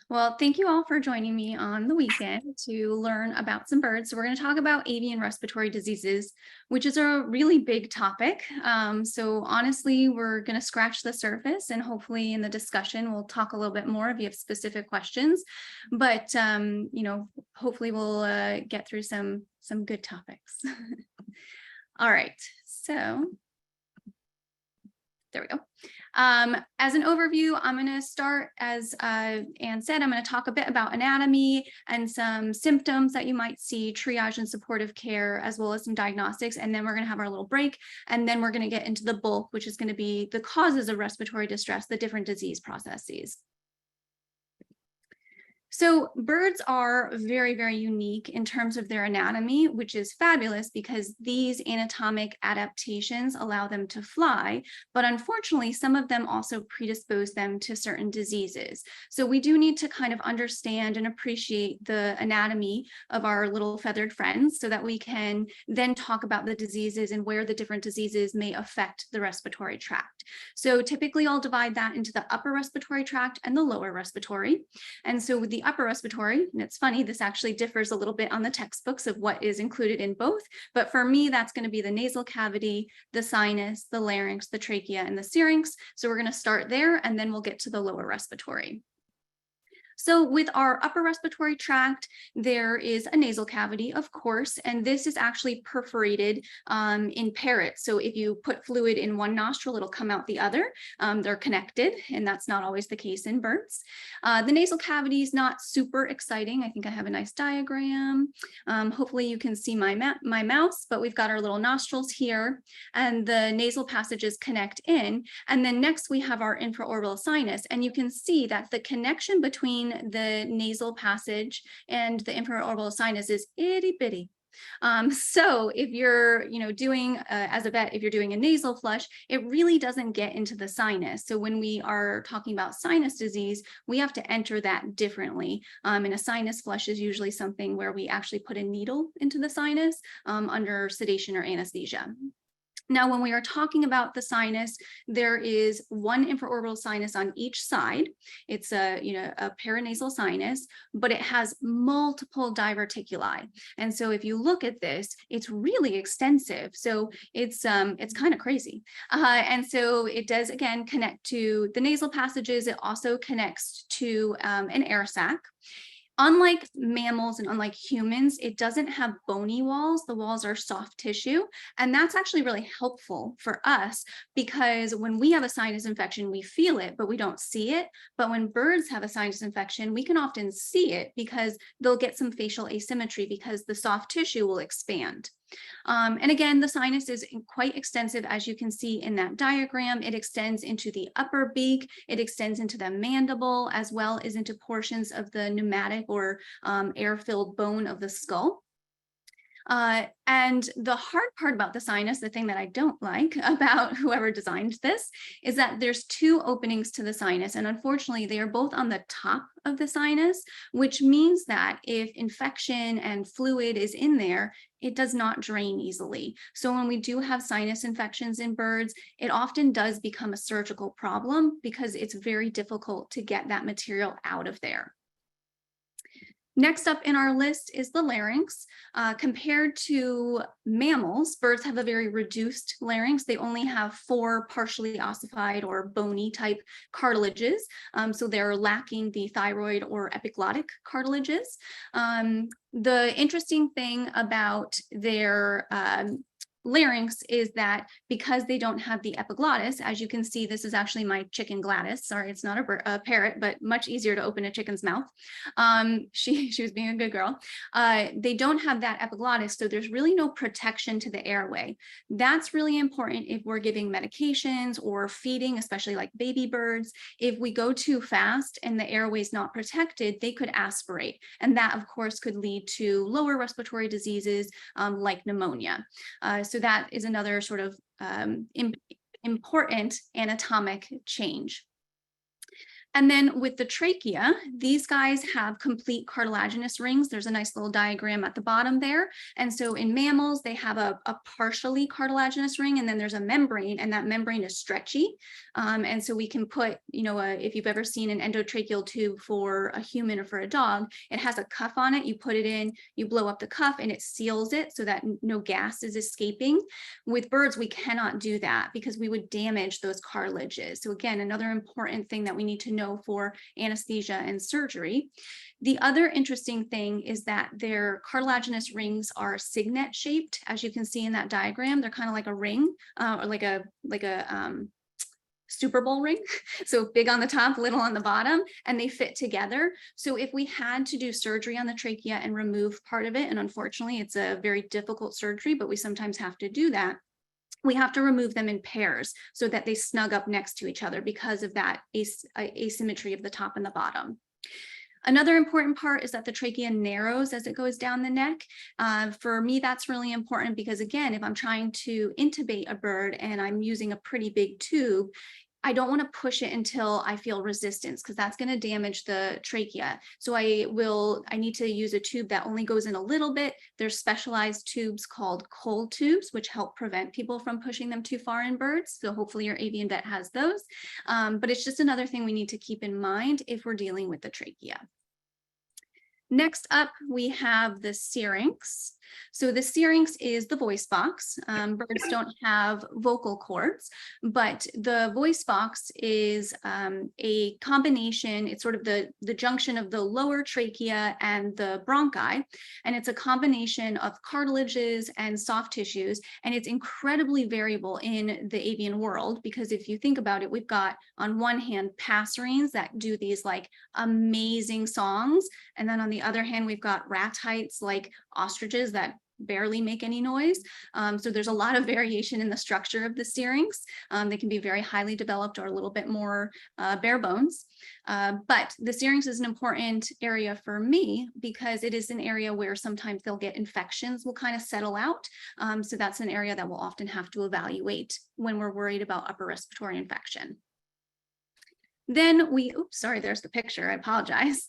Well, thank you all for joining me on the weekend to learn about some birds. So we're going to talk about avian respiratory diseases, which is a really big topic. So honestly, we're going to scratch the surface, and hopefully in the discussion, we'll talk a little bit more if you have specific questions. But, hopefully we'll get through some good topics. All right, so there we go. As an overview, I'm going to start, as Anne said, I'm going to talk a bit about anatomy and some symptoms that you might see, triage and supportive care, as well as some diagnostics. And then we're going to have our little break. And then we're going to get into the bulk, which is going to be the causes of respiratory distress, the different disease processes. So birds are very, very unique in terms of their anatomy, which is fabulous because these anatomic adaptations allow them to fly. But unfortunately, some of them also predispose them to certain diseases. So we do need to kind of understand and appreciate the anatomy of our little feathered friends so that we can then talk about the diseases and where the different diseases may affect the respiratory tract. So typically I'll divide that into the upper respiratory tract and the lower respiratory. And so with the upper respiratory, and it's funny, this actually differs a little bit on the textbooks of what is included in both, but for me, that's going to be the nasal cavity, the sinus, the larynx, the trachea, and the syrinx. So we're going to start there, and then we'll get to the lower respiratory. So with our upper respiratory tract, there is a nasal cavity, of course, and this is actually perforated in parrots. So if you put fluid in one nostril, it'll come out the other. They're connected, and that's not always the case in birds. The nasal cavity is not super exciting. I think I have a nice diagram. Hopefully you can see my mouse, but we've got our little nostrils here, and the nasal passages connect in. And then next we have our infraorbital sinus, and you can see that the connection between the nasal passage and the infraorbital sinus is itty bitty. So if you're, doing as a vet, if you're doing a nasal flush, it really doesn't get into the sinus. So when we are talking about sinus disease, we have to enter that differently. And a sinus flush is usually something where we actually put a needle into the sinus under sedation or anesthesia. Now, when we are talking about the sinus, there is one infraorbital sinus on each side. It's a paranasal sinus, but it has multiple diverticuli. And so if you look at this, it's really extensive. So it's kind of crazy. And so it does, again, connect to the nasal passages. It also connects to an air sac. Unlike mammals and unlike humans, it doesn't have bony walls. The walls are soft tissue. And that's actually really helpful for us because when we have a sinus infection, we feel it, but we don't see it. But when birds have a sinus infection, we can often see it because they'll get some facial asymmetry because the soft tissue will expand. And again, the sinus is quite extensive, as you can see in that diagram. It extends into the upper beak, it extends into the mandible, as well as into portions of the pneumatic or air-filled bone of the skull. And the hard part about the sinus, the thing that I don't like about whoever designed this, is that there's two openings to the sinus. And unfortunately, they are both on the top of the sinus, which means that if infection and fluid is in there, it does not drain easily. So when we do have sinus infections in birds, it often does become a surgical problem because it's very difficult to get that material out of there. Next up in our list is the larynx. Compared to mammals, birds have a very reduced larynx. They only have 4 partially ossified or bony type cartilages. So they're lacking the thyroid or epiglottic cartilages. The interesting thing about their larynx is that because they don't have the epiglottis, as you can see, this is actually my chicken Gladys. Sorry, it's not a parrot, but much easier to open a chicken's mouth. She was being a good girl. They don't have that epiglottis, so there's really no protection to the airway. That's really important if we're giving medications or feeding, especially like baby birds. If we go too fast and the airway is not protected, they could aspirate. And that, of course, could lead to lower respiratory diseases like pneumonia. So that is another sort of important anatomic change. And then with the trachea, these guys have complete cartilaginous rings. There's a nice little diagram at the bottom there. And so in mammals, they have a partially cartilaginous ring, and then there's a membrane, and that membrane is stretchy. And so we can put, if you've ever seen an endotracheal tube for a human or for a dog, it has a cuff on it. You put it in, you blow up the cuff, and it seals it so that no gas is escaping. With birds, we cannot do that because we would damage those cartilages. So again, another important thing that we need to know for anesthesia and surgery. The other interesting thing is that their cartilaginous rings are signet shaped, as you can see in that diagram. They're kind of like a ring, or like a Super Bowl ring. So big on the top, little on the bottom, and they fit together. So if we had to do surgery on the trachea and remove part of it, and unfortunately it's a very difficult surgery, but we sometimes have to do that, we have to remove them in pairs so that they snug up next to each other because of that asymmetry of the top and the bottom. Another important part is that the trachea narrows as it goes down the neck. For me, that's really important because, again, if I'm trying to intubate a bird and I'm using a pretty big tube, I don't want to push it until I feel resistance because that's going to damage the trachea. So I need to use a tube that only goes in a little bit. There's specialized tubes called cold tubes, which help prevent people from pushing them too far in birds. So hopefully your avian vet has those. But it's just another thing we need to keep in mind if we're dealing with the trachea. Next up, we have the syrinx. So the syrinx is the voice box. Birds don't have vocal cords, but the voice box is a combination. It's sort of the junction of the lower trachea and the bronchi, and it's a combination of cartilages and soft tissues, and it's incredibly variable in the avian world because if you think about it, we've got on one hand passerines that do these like amazing songs, and then on the other hand, we've got ratites like ostriches that barely make any noise. So there's a lot of variation in the structure of the syrinx. They can be very highly developed or a little bit more bare bones. But the syrinx is an important area for me because it is an area where sometimes they'll get infections will kind of settle out. So that's an area that we'll often have to evaluate when we're worried about upper respiratory infection. Then there's the picture, I apologize.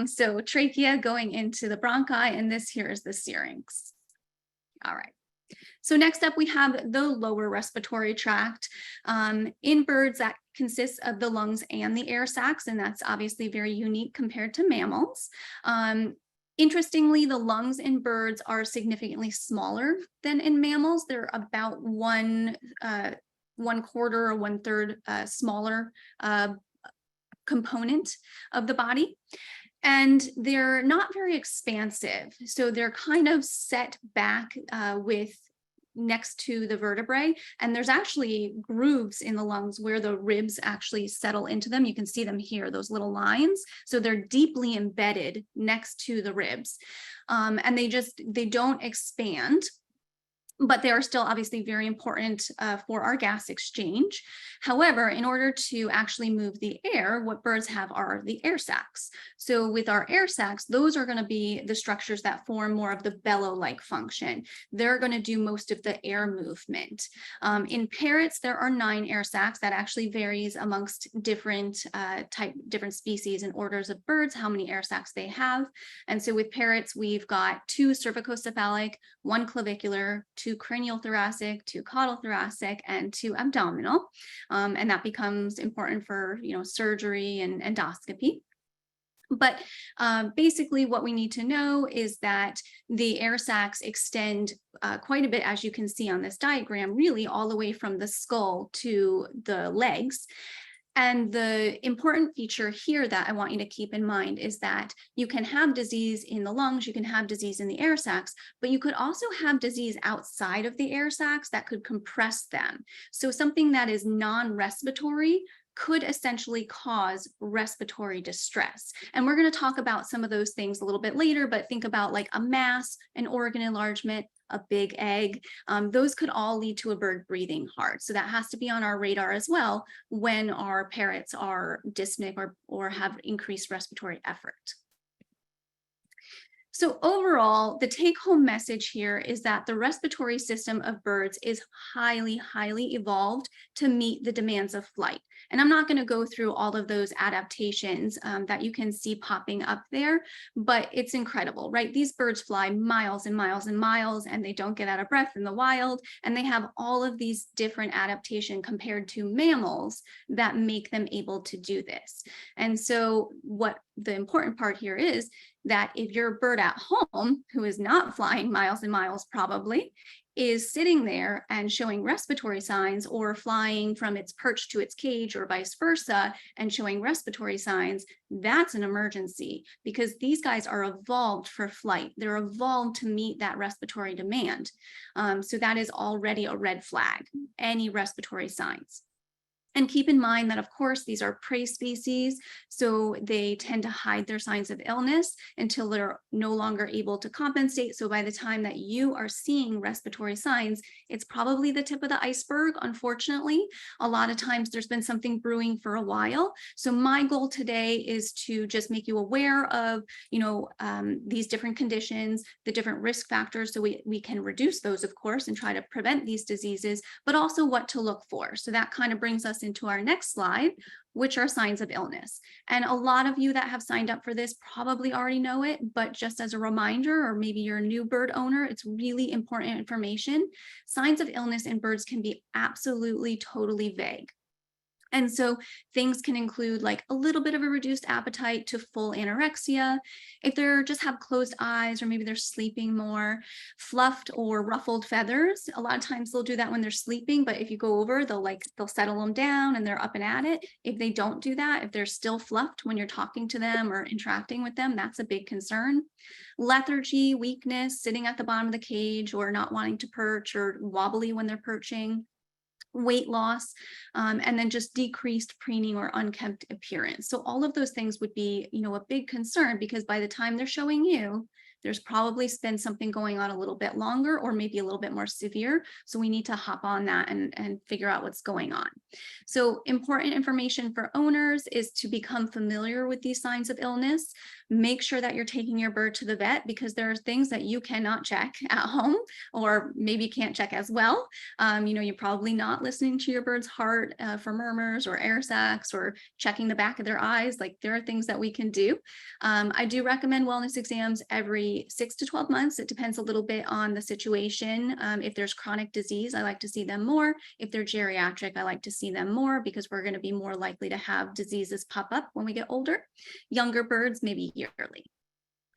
So trachea going into the bronchi, and this here is the syrinx. All right. So next up, we have the lower respiratory tract. In birds, that consists of the lungs and the air sacs, and that's obviously very unique compared to mammals. Interestingly, the lungs in birds are significantly smaller than in mammals. They're about one quarter or 1/3 smaller component of the body. And they're not very expansive. So they're kind of set back next to the vertebrae. And there's actually grooves in the lungs where the ribs actually settle into them. You can see them here, those little lines. So they're deeply embedded next to the ribs. And they don't expand, but they are still obviously very important for our gas exchange. However, in order to actually move the air, what birds have are the air sacs. So with our air sacs, those are going to be the structures that form more of the bellow-like function. They're going to do most of the air movement. In parrots, there are 9 air sacs. That actually varies amongst different species and orders of birds, how many air sacs they have. And so with parrots, we've got 2 cervicocephalic, 1 clavicular, 2 craniothoracic, 2 caudal-thoracic, and 2 abdominal. And that becomes important for, surgery and endoscopy. But basically what we need to know is that the air sacs extend quite a bit, as you can see on this diagram, really all the way from the skull to the legs. And the important feature here that I want you to keep in mind is that you can have disease in the lungs, you can have disease in the air sacs, but you could also have disease outside of the air sacs that could compress them. So something that is non-respiratory could essentially cause respiratory distress. And we're going to talk about some of those things a little bit later, but think about like a mass, an organ enlargement, a big egg. Those could all lead to a bird breathing hard. So that has to be on our radar as well when our parrots are dyspneic or have increased respiratory effort. So overall, the take-home message here is that the respiratory system of birds is highly, highly evolved to meet the demands of flight. And I'm not going to go through all of those adaptations that you can see popping up there, but it's incredible, right? These birds fly miles and miles and miles, and they don't get out of breath in the wild. And they have all of these different adaptations compared to mammals that make them able to do this. And so what the important part here is that if you're a bird at home who is not flying miles and miles probably, is sitting there and showing respiratory signs, or flying from its perch to its cage or vice versa and showing respiratory signs, that's an emergency, because these guys are evolved for flight. They're evolved to meet that respiratory demand. So that is already a red flag, any respiratory signs. And keep in mind that, of course, these are prey species, so they tend to hide their signs of illness until they're no longer able to compensate. So by the time that you are seeing respiratory signs, it's probably the tip of the iceberg, unfortunately. A lot of times there's been something brewing for a while. So my goal today is to just make you aware of, these different conditions, the different risk factors, so we can reduce those, of course, and try to prevent these diseases, but also what to look for. So that kind of brings us into our next slide, which are signs of illness. And a lot of you that have signed up for this probably already know it, but just as a reminder, or maybe you're a new bird owner, it's really important information. Signs of illness in birds can be absolutely totally vague. And so things can include like a little bit of a reduced appetite to full anorexia, if they're just have closed eyes, or maybe they're sleeping more, fluffed or ruffled feathers. A lot of times they'll do that when they're sleeping, but if you go over, they'll settle them down and they're up and at it. If they don't do that, if they're still fluffed when you're talking to them or interacting with them, that's a big concern. Lethargy, weakness, sitting at the bottom of the cage or not wanting to perch, or wobbly when they're perching. Weight loss, and then just decreased preening or unkempt appearance. So all of those things would be, a big concern, because by the time they're showing you, there's probably been something going on a little bit longer, or maybe a little bit more severe. So we need to hop on that and figure out what's going on. So important information for owners is to become familiar with these signs of illness. Make sure that you're taking your bird to the vet, because there are things that you cannot check at home, or maybe can't check as well. You're probably not listening to your bird's heart for murmurs or air sacs, or checking the back of their eyes. Like, there are things that we can do. I do recommend wellness exams every 6 to 12 months. It depends a little bit on the situation. If there's chronic disease, I like to see them more. If they're geriatric, I like to see them more, because we're going to be more likely to have diseases pop up when we get older. Younger birds, maybe yearly.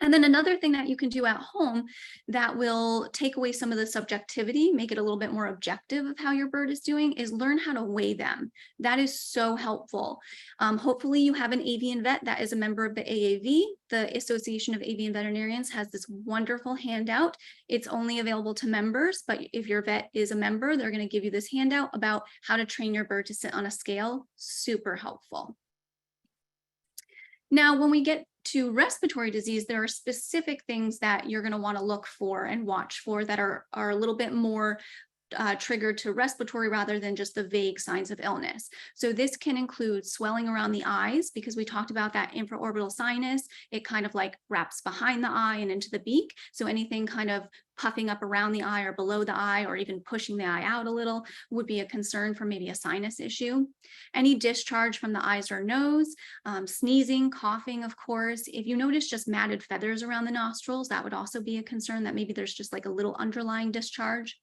And then another thing that you can do at home that will take away some of the subjectivity, make it a little bit more objective of how your bird is doing, is learn how to weigh them. That is so helpful. Hopefully you have an avian vet that is a member of the AAV. The Association of Avian Veterinarians has this wonderful handout. It's only available to members, but if your vet is a member, they're going to give you this handout about how to train your bird to sit on a scale. Super helpful. Now, when we get to respiratory disease, there are specific things that you're going to want to look for and watch for that are a little bit more triggered to respiratory rather than just the vague signs of illness. So this can include swelling around the eyes, because we talked about that infraorbital sinus. It kind of like wraps behind the eye and into the beak. So anything kind of puffing up around the eye or below the eye, or even pushing the eye out a little, would be a concern for maybe a sinus issue. Any discharge from the eyes or nose, sneezing, coughing, of course. If you notice just matted feathers around the nostrils, that would also be a concern, that maybe there's just like a little underlying discharge.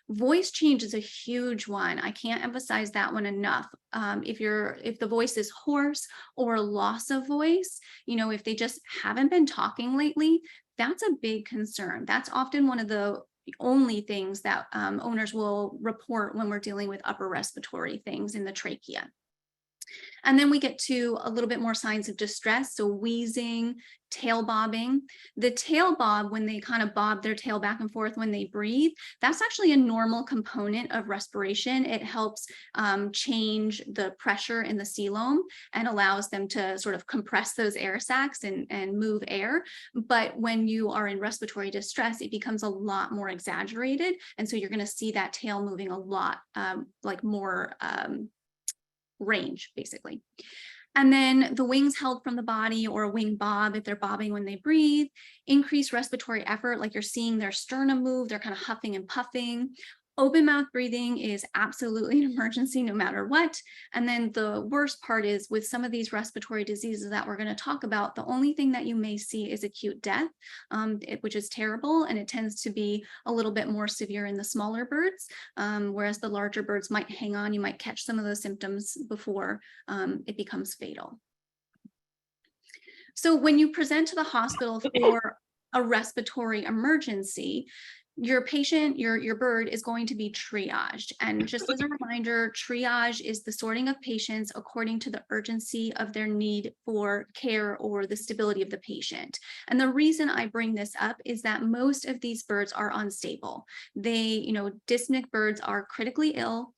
Voice change is a huge one. I can't emphasize that one enough. If the voice is hoarse, or loss of voice, if they just haven't been talking lately, that's a big concern. That's often one of the only things that owners will report when we're dealing with upper respiratory things in the trachea. And then we get to a little bit more signs of distress. So wheezing, tail bobbing. The tail bob, when they kind of bob their tail back and forth when they breathe, that's actually a normal component of respiration. It helps change the pressure in the coelom and allows them to sort of compress those air sacs and move air. But when you are in respiratory distress, it becomes a lot more exaggerated. And so you're going to see that tail moving a lot, like more range, basically. And then the wings held from the body, or a wing bob if they're bobbing when they breathe. Increased respiratory effort, like you're seeing their sternum move, they're kind of huffing and puffing. Open mouth breathing is absolutely an emergency no matter what. And then the worst part is with some of these respiratory diseases that we're going to talk about, the only thing that you may see is acute death, which is terrible. And it tends to be a little bit more severe in the smaller birds, whereas the larger birds might hang on. You might catch some of those symptoms before it becomes fatal. So when you present to the hospital for a respiratory emergency, your patient, your bird is going to be triaged. And just as a reminder, triage is the sorting of patients according to the urgency of their need for care or the stability of the patient. And the reason I bring this up is that most of these birds are unstable. They, dyspneic birds are critically ill.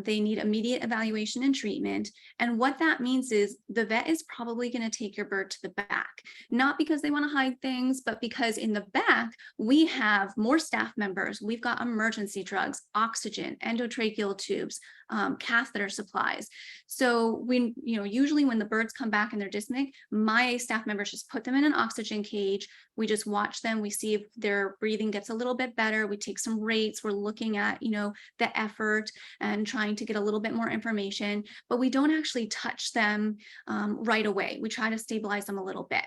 They need immediate evaluation and treatment. And what that means is the vet is probably going to take your bird to the back, not because they want to hide things, but because in the back, we have more staff members. We've got emergency drugs, oxygen, endotracheal tubes, catheter supplies. So usually when the birds come back and they're dyspneic, my staff members just put them in an oxygen cage. We just watch them. We see if their breathing gets a little bit better. We take some rates. We're looking at, the effort and trying to get a little bit more information, but we don't actually touch them right away. We try to stabilize them a little bit.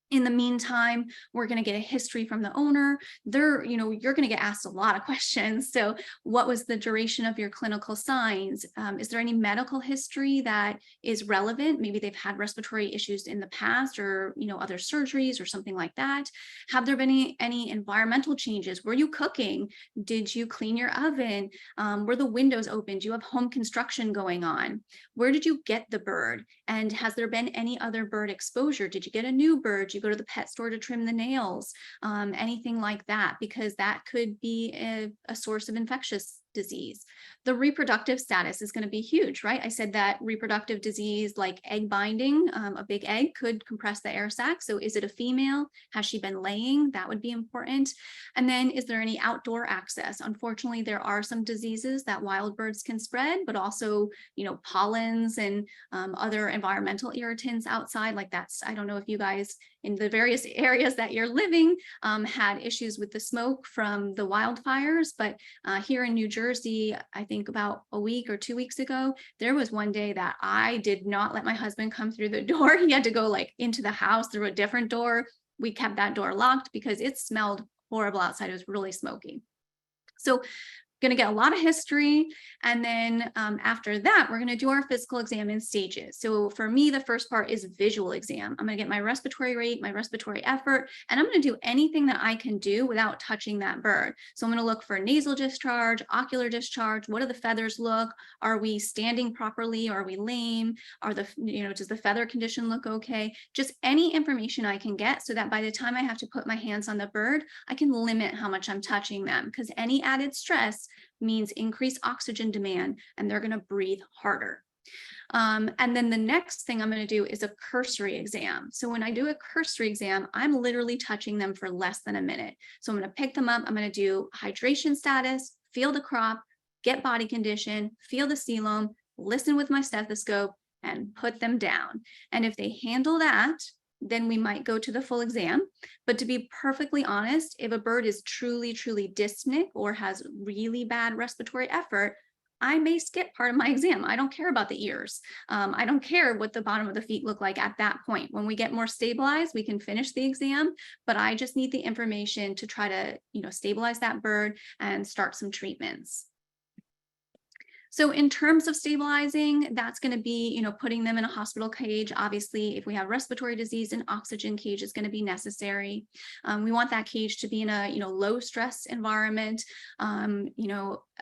In the meantime, we're going to get a history from the owner. You're going to get asked a lot of questions. So what was the duration of your clinical signs? Is there any medical history that is relevant? Maybe they've had respiratory issues in the past or, other surgeries or something like that. Have there been any environmental changes? Were you cooking? Did you clean your oven? Were the windows open? Do you have home construction going on? Where did you get the bird? And has there been any other bird exposure? Did you get a new bird? You go to the pet store to trim the nails, anything like that, because that could be a source of infectious disease. The reproductive status is going to be huge, right? I said that reproductive disease like egg binding, a big egg could compress the air sac. So is it a female? Has she been laying? That would be important. And then is there any outdoor access? Unfortunately, there are some diseases that wild birds can spread, but also, pollens and other environmental irritants outside. Like I don't know if you guys in the various areas that you're living had issues with the smoke from the wildfires, but here in New Jersey, I think about a week or 2 weeks ago, there was one day that I did not let my husband come through the door. He had to go into the house through a different door. We kept that door locked because it smelled horrible outside. It was really smoky. So going to get a lot of history. And then after that, we're going to do our physical exam in stages. So for me, the first part is visual exam. I'm going to get my respiratory rate, my respiratory effort, and I'm going to do anything that I can do without touching that bird. So I'm going to look for nasal discharge, ocular discharge. What do the feathers look? Are we standing properly? Are we lame? Does the feather condition look okay? Just any information I can get so that by the time I have to put my hands on the bird, I can limit how much I'm touching them, because any added stress means increased oxygen demand and they're going to breathe harder. And then the next thing I'm going to do is a cursory exam. So when I do a cursory exam, I'm literally touching them for less than a minute. So I'm going to pick them up. I'm going to do hydration status, feel the crop, get body condition, feel the coelom, listen with my stethoscope, and put them down. And if they handle that, then we might go to the full exam. But to be perfectly honest, if a bird is truly, truly dyspneic or has really bad respiratory effort, I may skip part of my exam. I don't care about the ears. I don't care what the bottom of the feet look like at that point. When we get more stabilized, we can finish the exam, but I just need the information to try to, stabilize that bird and start some treatments. So in terms of stabilizing, that's going to be, putting them in a hospital cage. Obviously, if we have respiratory disease, an oxygen cage is going to be necessary. We want that cage to be in a, low stress environment, and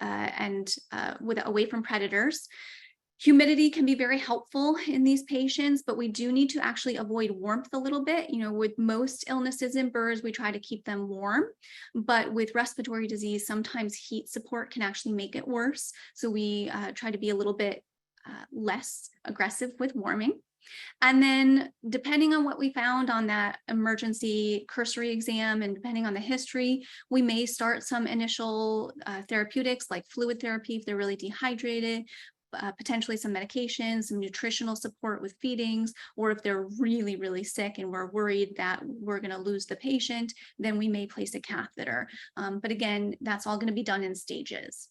away from predators. Humidity can be very helpful in these patients, but we do need to actually avoid warmth a little bit. With most illnesses in birds, we try to keep them warm, but with respiratory disease, sometimes heat support can actually make it worse. So we try to be a little bit less aggressive with warming. And then depending on what we found on that emergency cursory exam and depending on the history, we may start some initial therapeutics like fluid therapy if they're really dehydrated. potentially some medication, some nutritional support with feedings, or if they're really, really sick and we're worried that we're going to lose the patient, then we may place a catheter. But again, that's all going to be done in stages.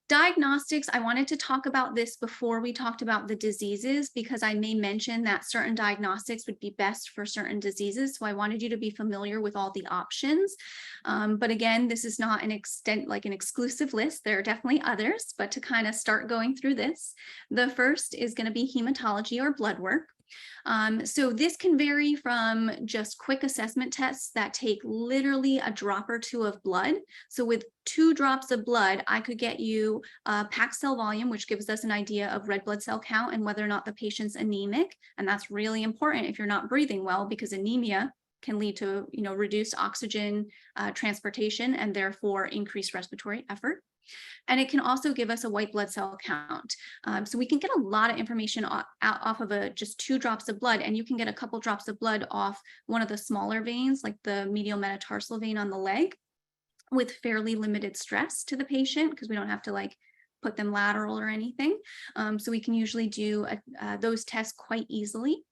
Diagnostics, I wanted to talk about this before we talked about the diseases, because I may mention that certain diagnostics would be best for certain diseases. So I wanted you to be familiar with all the options. But again, this is not an exclusive list. There are definitely others, but to kind of start going through this, the first is going to be hematology or blood work. So this can vary from just quick assessment tests that take literally a drop or two of blood. So with 2 drops of blood, I could get you a packed cell volume, which gives us an idea of red blood cell count and whether or not the patient's anemic. And that's really important if you're not breathing well, because anemia can lead to, reduced oxygen transportation and therefore increased respiratory effort. And it can also give us a white blood cell count. So we can get a lot of information off of just 2 drops of blood, and you can get a couple drops of blood off one of the smaller veins, like the medial metatarsal vein on the leg, with fairly limited stress to the patient, because we don't have to put them lateral or anything. So we can usually do those tests quite easily.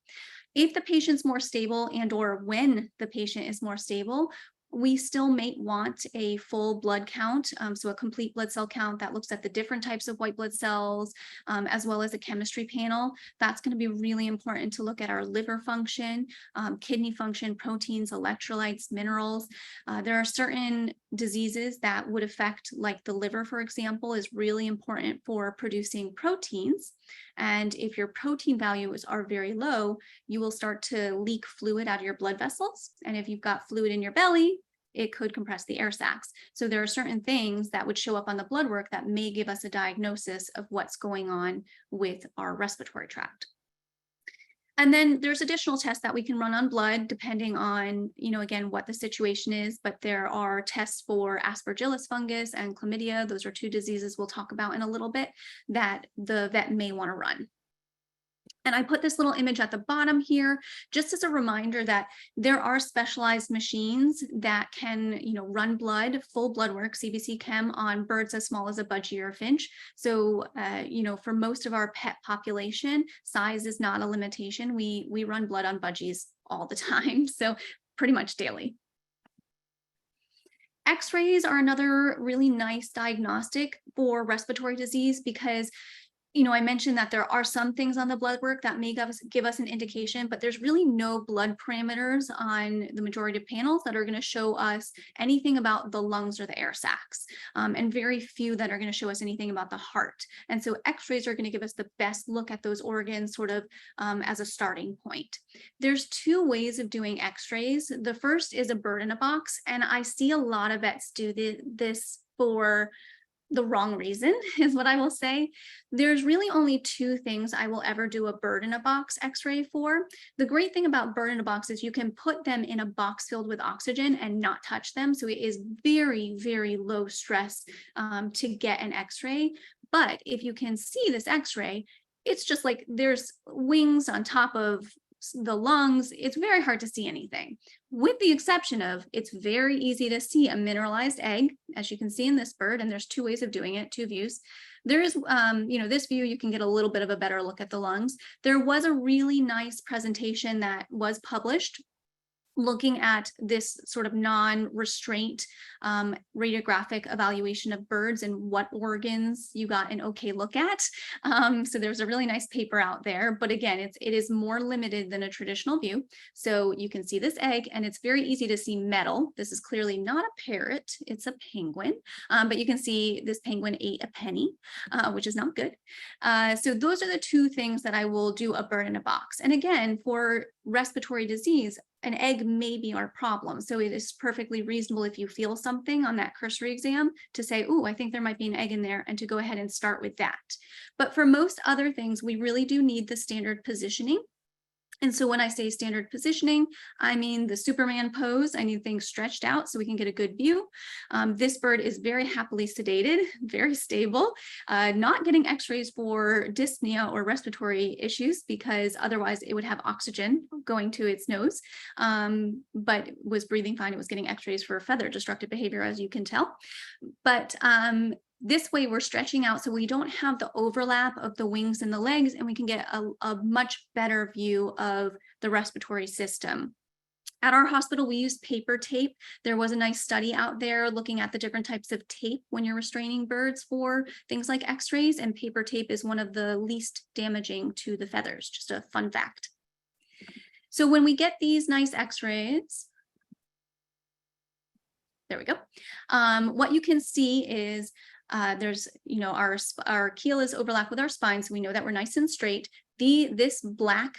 If the patient's more stable and or when the patient is more stable, we still may want a full blood count, so a complete blood cell count that looks at the different types of white blood cells, as well as a chemistry panel. That's going to be really important to look at our liver function, kidney function, proteins, electrolytes, minerals. There are certain diseases that would affect, like the liver, for example, is really important for producing proteins. And if your protein values are very low, you will start to leak fluid out of your blood vessels. And if you've got fluid in your belly, it could compress the air sacs. So there are certain things that would show up on the blood work that may give us a diagnosis of what's going on with our respiratory tract. And then there's additional tests that we can run on blood depending on, again, what the situation is. But there are tests for aspergillus fungus and chlamydia. Those are 2 diseases we'll talk about in a little bit that the vet may want to run. And I put this little image at the bottom here, just as a reminder that there are specialized machines that can, run blood, full blood work, CBC chem, on birds as small as a budgie or a finch. So, for most of our pet population, size is not a limitation. We run blood on budgies all the time, so pretty much daily. X-rays are another really nice diagnostic for respiratory disease because I mentioned that there are some things on the blood work that may give us an indication, but there's really no blood parameters on the majority of panels that are going to show us anything about the lungs or the air sacs, and very few that are going to show us anything about the heart. And so X-rays are going to give us the best look at those organs sort of as a starting point. There's 2 ways of doing X-rays. The first is a bird in a box, and I see a lot of vets do this for the wrong reason, is what I will say. There's really only 2 things I will ever do a bird in a box X-ray for. The great thing about bird in a box is you can put them in a box filled with oxygen and not touch them. So it is very, very low stress to get an X-ray. But if you can see this X-ray, it's just like there's wings on top of the lungs. It's very hard to see anything, with the exception of it's very easy to see a mineralized egg, as you can see in this bird, and there's 2 ways of doing it, 2 views. There is, this view, you can get a little bit of a better look at the lungs. There was a really nice presentation that was published looking at this sort of non-restraint radiographic evaluation of birds and what organs you got an okay look at. So there's a really nice paper out there, but again, it is more limited than a traditional view. So you can see this egg, and it's very easy to see metal. This is clearly not a parrot, it's a penguin, but you can see this penguin ate a penny, which is not good. So those are the 2 things that I will do a bird in a box. And again, for respiratory disease, an egg may be our problem. So it is perfectly reasonable if you feel something on that cursory exam to say, oh, I think there might be an egg in there, and to go ahead and start with that. But for most other things, we really do need the standard positioning. And so when I say standard positioning, I mean the Superman pose. I need things stretched out so we can get a good view. This bird is very happily sedated, very stable, not getting x-rays for dyspnea or respiratory issues because otherwise it would have oxygen going to its nose, but was breathing fine. It was getting x-rays for feather destructive behavior, as you can tell. But This way we're stretching out so we don't have the overlap of the wings and the legs, and we can get a much better view of the respiratory system. At our hospital, we use paper tape. There was a nice study out there looking at the different types of tape when you're restraining birds for things like x-rays, and paper tape is one of the least damaging to the feathers, just a fun fact. So when we get these nice x-rays, there we go. What you can see is there's, our keel is overlapped with our spine, so we know that we're nice and straight. This black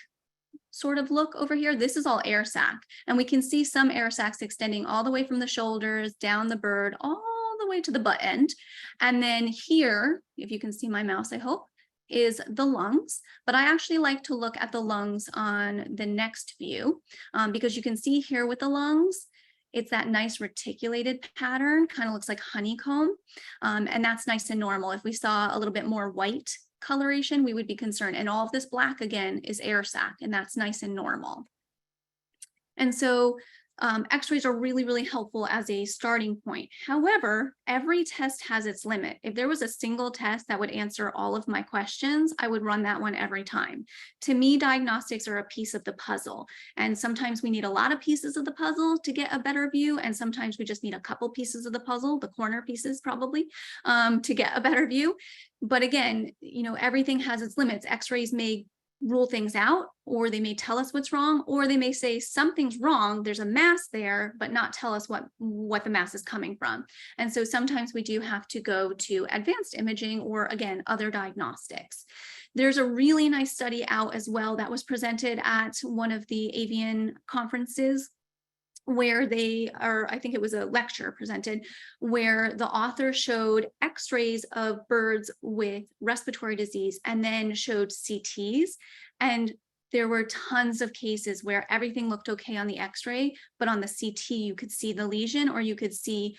sort of look over here, this is all air sac, and we can see some air sacs extending all the way from the shoulders down the bird all the way to the butt end. And then here, if you can see my mouse, I hope, is the lungs, but I actually like to look at the lungs on the next view because you can see here with the lungs, it's that nice reticulated pattern, kind of looks like honeycomb, and that's nice and normal. If we saw a little bit more white coloration, we would be concerned. And all of this black, again, is air sac, and that's nice and normal. And so x-rays are really, really helpful as a starting point. However, every test has its limit. If there was a single test that would answer all of my questions, I would run that one every time. To me, diagnostics are a piece of the puzzle. And sometimes we need a lot of pieces of the puzzle to get a better view. And sometimes we just need a couple pieces of the puzzle, the corner pieces probably, to get a better view. But again, everything has its limits. X-rays may rule things out, or they may tell us what's wrong, or they may say something's wrong, there's a mass there, but not tell us what the mass is coming from. And so sometimes we do have to go to advanced imaging or, again, other diagnostics. There's a really nice study out as well that was presented at one of the Avian conferences, where I think it was a lecture presented, where the author showed x-rays of birds with respiratory disease and then showed CTs. And there were tons of cases where everything looked okay on the x-ray, but on the CT, you could see the lesion, or you could see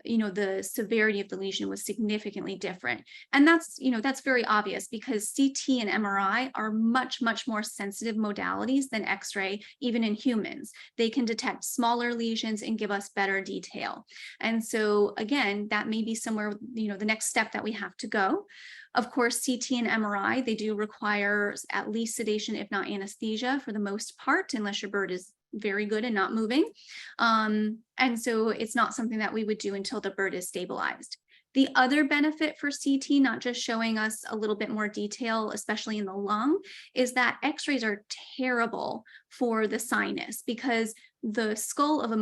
the severity of the lesion was significantly different. And that's very obvious because CT and MRI are much, much more sensitive modalities than X-ray, even in humans. They can detect smaller lesions and give us better detail. And so again, that may be somewhere, the next step that we have to go. Of course, CT and MRI, they do require at least sedation, if not anesthesia, for the most part, unless your bird is very good and not moving. And so it's not something that we would do until the bird is stabilized. The other benefit for CT, not just showing us a little bit more detail, especially in the lung, is that x-rays are terrible for the sinus, because the skull of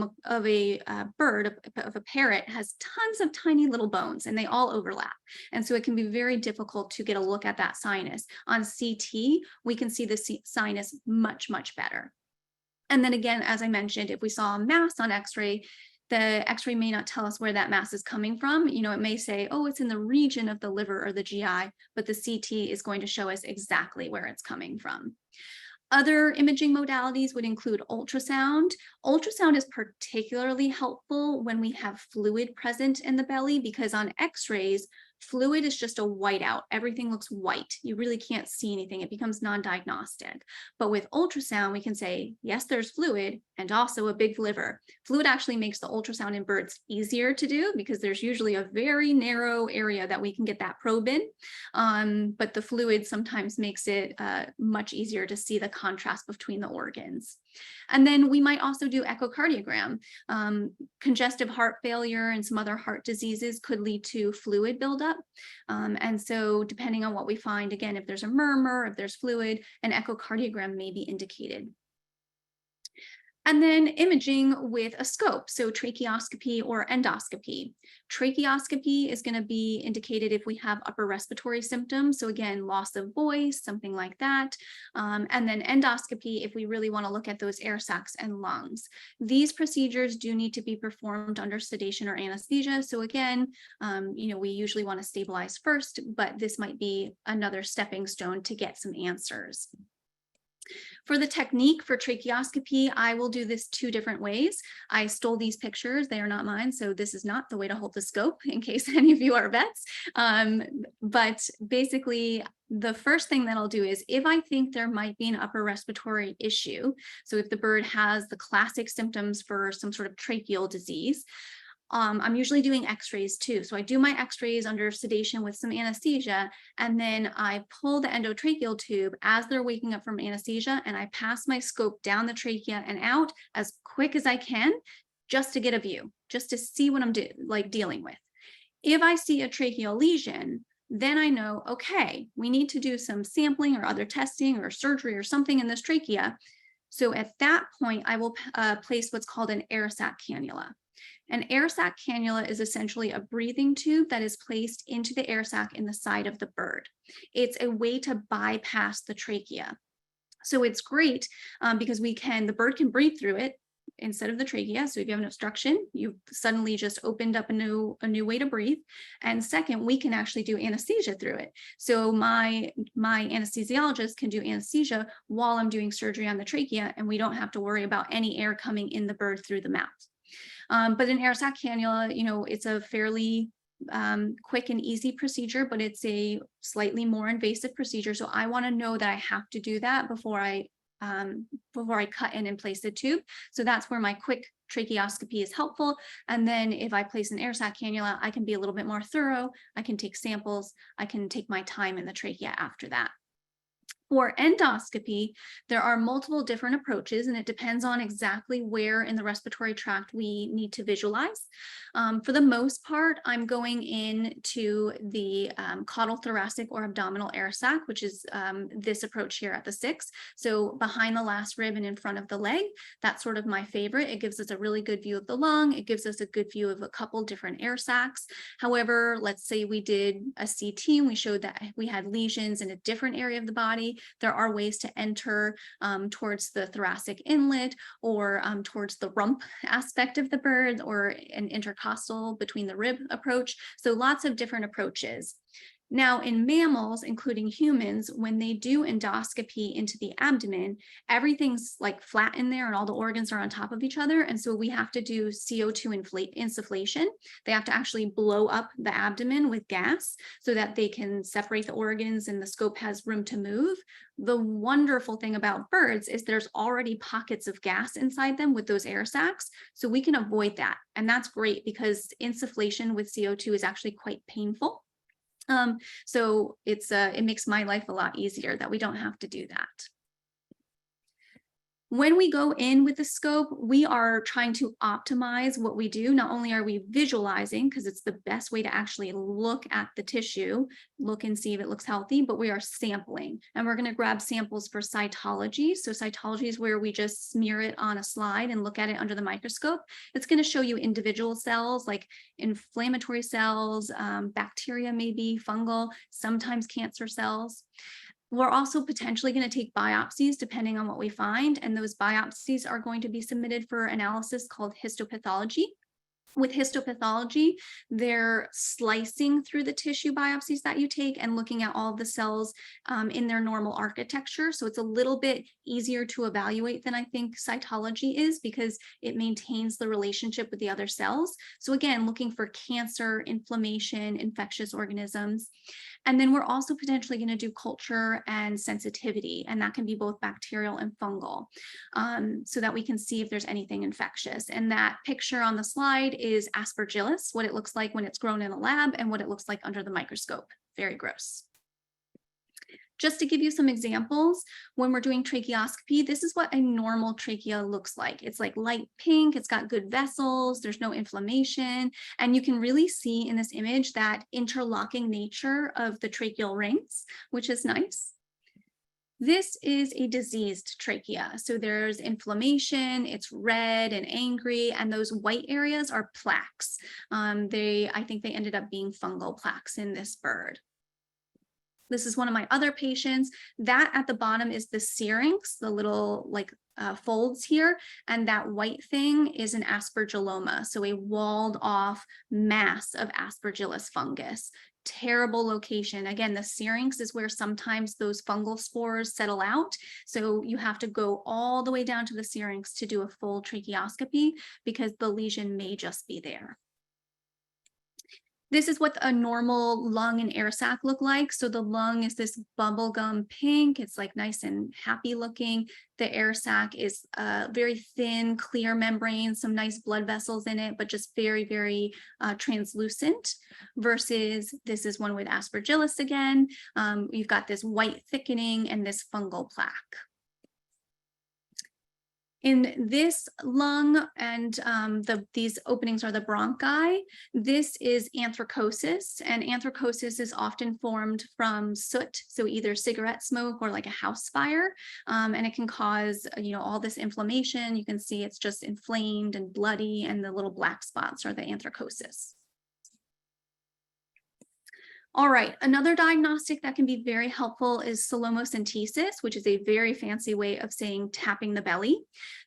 a bird, of a parrot, has tons of tiny little bones, and they all overlap. And so it can be very difficult to get a look at that sinus. On CT, we can see the sinus much, much better. And then again, as I mentioned, if we saw a mass on x-ray, the x-ray may not tell us where that mass is coming from. It may say, oh, it's in the region of the liver or the GI, but the CT is going to show us exactly where it's coming from. Other imaging modalities would include ultrasound. Ultrasound is particularly helpful when we have fluid present in the belly, because on x-rays, fluid is just a whiteout. Everything looks white. You really can't see anything. It becomes non-diagnostic. But with ultrasound, we can say, yes, there's fluid and also a big liver. Fluid actually makes the ultrasound in birds easier to do, because there's usually a very narrow area that we can get that probe in. But the fluid sometimes makes it much easier to see the contrast between the organs. And then we might also do echocardiogram. Congestive heart failure and some other heart diseases could lead to fluid buildup. And so depending on what we find, again, if there's a murmur, if there's fluid, an echocardiogram may be indicated. And then imaging with a scope, so tracheoscopy or endoscopy. Tracheoscopy is going to be indicated if we have upper respiratory symptoms. So again, loss of voice, something like that. And then endoscopy if we really want to look at those air sacs and lungs. These procedures do need to be performed under sedation or anesthesia. So again, we usually want to stabilize first, but this might be another stepping stone to get some answers. For the technique for tracheoscopy, I will do this 2 different ways. I stole these pictures. They are not mine, so this is not the way to hold the scope, in case any of you are vets. But basically, the first thing that I'll do is, if I think there might be an upper respiratory issue, so if the bird has the classic symptoms for some sort of tracheal disease, I'm usually doing x-rays too. So I do my x-rays under sedation with some anesthesia, and then I pull the endotracheal tube as they're waking up from anesthesia, and I pass my scope down the trachea and out as quick as I can, just to get a view, just to see what I'm dealing with. If I see a tracheal lesion, then I know, okay, we need to do some sampling or other testing or surgery or something in this trachea. So at that point, I will place what's called an air sac cannula. An air sac cannula is essentially a breathing tube that is placed into the air sac in the side of the bird. It's a way to bypass the trachea. So it's great because the bird can breathe through it instead of the trachea. So if you have an obstruction, you've suddenly just opened up a new way to breathe. And second, we can actually do anesthesia through it. So my anesthesiologist can do anesthesia while I'm doing surgery on the trachea, and we don't have to worry about any air coming in the bird through the mouth. But an air sac cannula, it's a fairly quick and easy procedure, but it's a slightly more invasive procedure. So I want to know that I have to do that before I cut in and place the tube. So that's where my quick tracheoscopy is helpful. And then if I place an air sac cannula, I can be a little bit more thorough. I can take samples. I can take my time in the trachea after that. For endoscopy, there are multiple different approaches, and it depends on exactly where in the respiratory tract we need to visualize. For the most part, I'm going into the caudal thoracic or abdominal air sac, which is this approach here at the 6. So behind the last rib and in front of the leg, that's sort of my favorite. It gives us a really good view of the lung. It gives us a good view of a couple different air sacs. However, let's say we did a CT and we showed that we had lesions in a different area of the body. There are ways to enter towards the thoracic inlet or towards the rump aspect of the bird, or an intercostal between the rib approach. So lots of different approaches. Now, in mammals, including humans, when they do endoscopy into the abdomen, everything's like flat in there and all the organs are on top of each other. And so we have to do CO2 insufflation. They have to actually blow up the abdomen with gas so that they can separate the organs and the scope has room to move. The wonderful thing about birds is there's already pockets of gas inside them with those air sacs. So we can avoid that. And that's great because insufflation with CO2 is actually quite painful. So it makes my life a lot easier that we don't have to do that. When we go in with the scope, we are trying to optimize what we do. Not only are we visualizing, because it's the best way to actually look at the tissue, look and see if it looks healthy, but we are sampling. And we're going to grab samples for cytology. So cytology is where we just smear it on a slide and look at it under the microscope. It's going to show you individual cells like inflammatory cells, bacteria, maybe fungal, sometimes cancer cells. We're also potentially going to take biopsies depending on what we find, and those biopsies are going to be submitted for analysis called histopathology. With histopathology, they're slicing through the tissue biopsies that you take and looking at all the cells in their normal architecture. So it's a little bit easier to evaluate than I think cytology is because it maintains the relationship with the other cells. So again, looking for cancer, inflammation, infectious organisms. And then we're also potentially going to do culture and sensitivity, and that can be both bacterial and fungal, so that we can see if there's anything infectious. And that picture on the slide is aspergillus, what it looks like when it's grown in a lab and what it looks like under the microscope. Very gross. Just to give you some examples, when we're doing tracheoscopy, this is what a normal trachea looks like. It's like light pink, it's got good vessels, there's no inflammation, and you can really see in this image that interlocking nature of the tracheal rings, which is nice. This is a diseased trachea. So there's inflammation, it's red and angry, and those white areas are plaques. I think they ended up being fungal plaques in this bird. This is one of my other patients. That at the bottom is the syrinx, the little folds here, and that white thing is an aspergilloma, so a walled off mass of aspergillus fungus. Terrible location. Again, the syrinx is where sometimes those fungal spores settle out. So you have to go all the way down to the syrinx to do a full tracheoscopy because the lesion may just be there. This is what a normal lung and air sac look like. So the lung is this bubblegum pink. It's like nice and happy looking. The air sac is very thin, clear membrane, some nice blood vessels in it, but just very, very translucent. Versus this is one with aspergillus again. You've got this white thickening and this fungal plaque. In this lung, and these openings are the bronchi, this is anthracosis, and anthracosis is often formed from soot, so either cigarette smoke or like a house fire, and it can cause, all this inflammation. You can see it's just inflamed and bloody, and the little black spots are the anthracosis. All right, another diagnostic that can be very helpful is pseudomocentesis, which is a very fancy way of saying tapping the belly.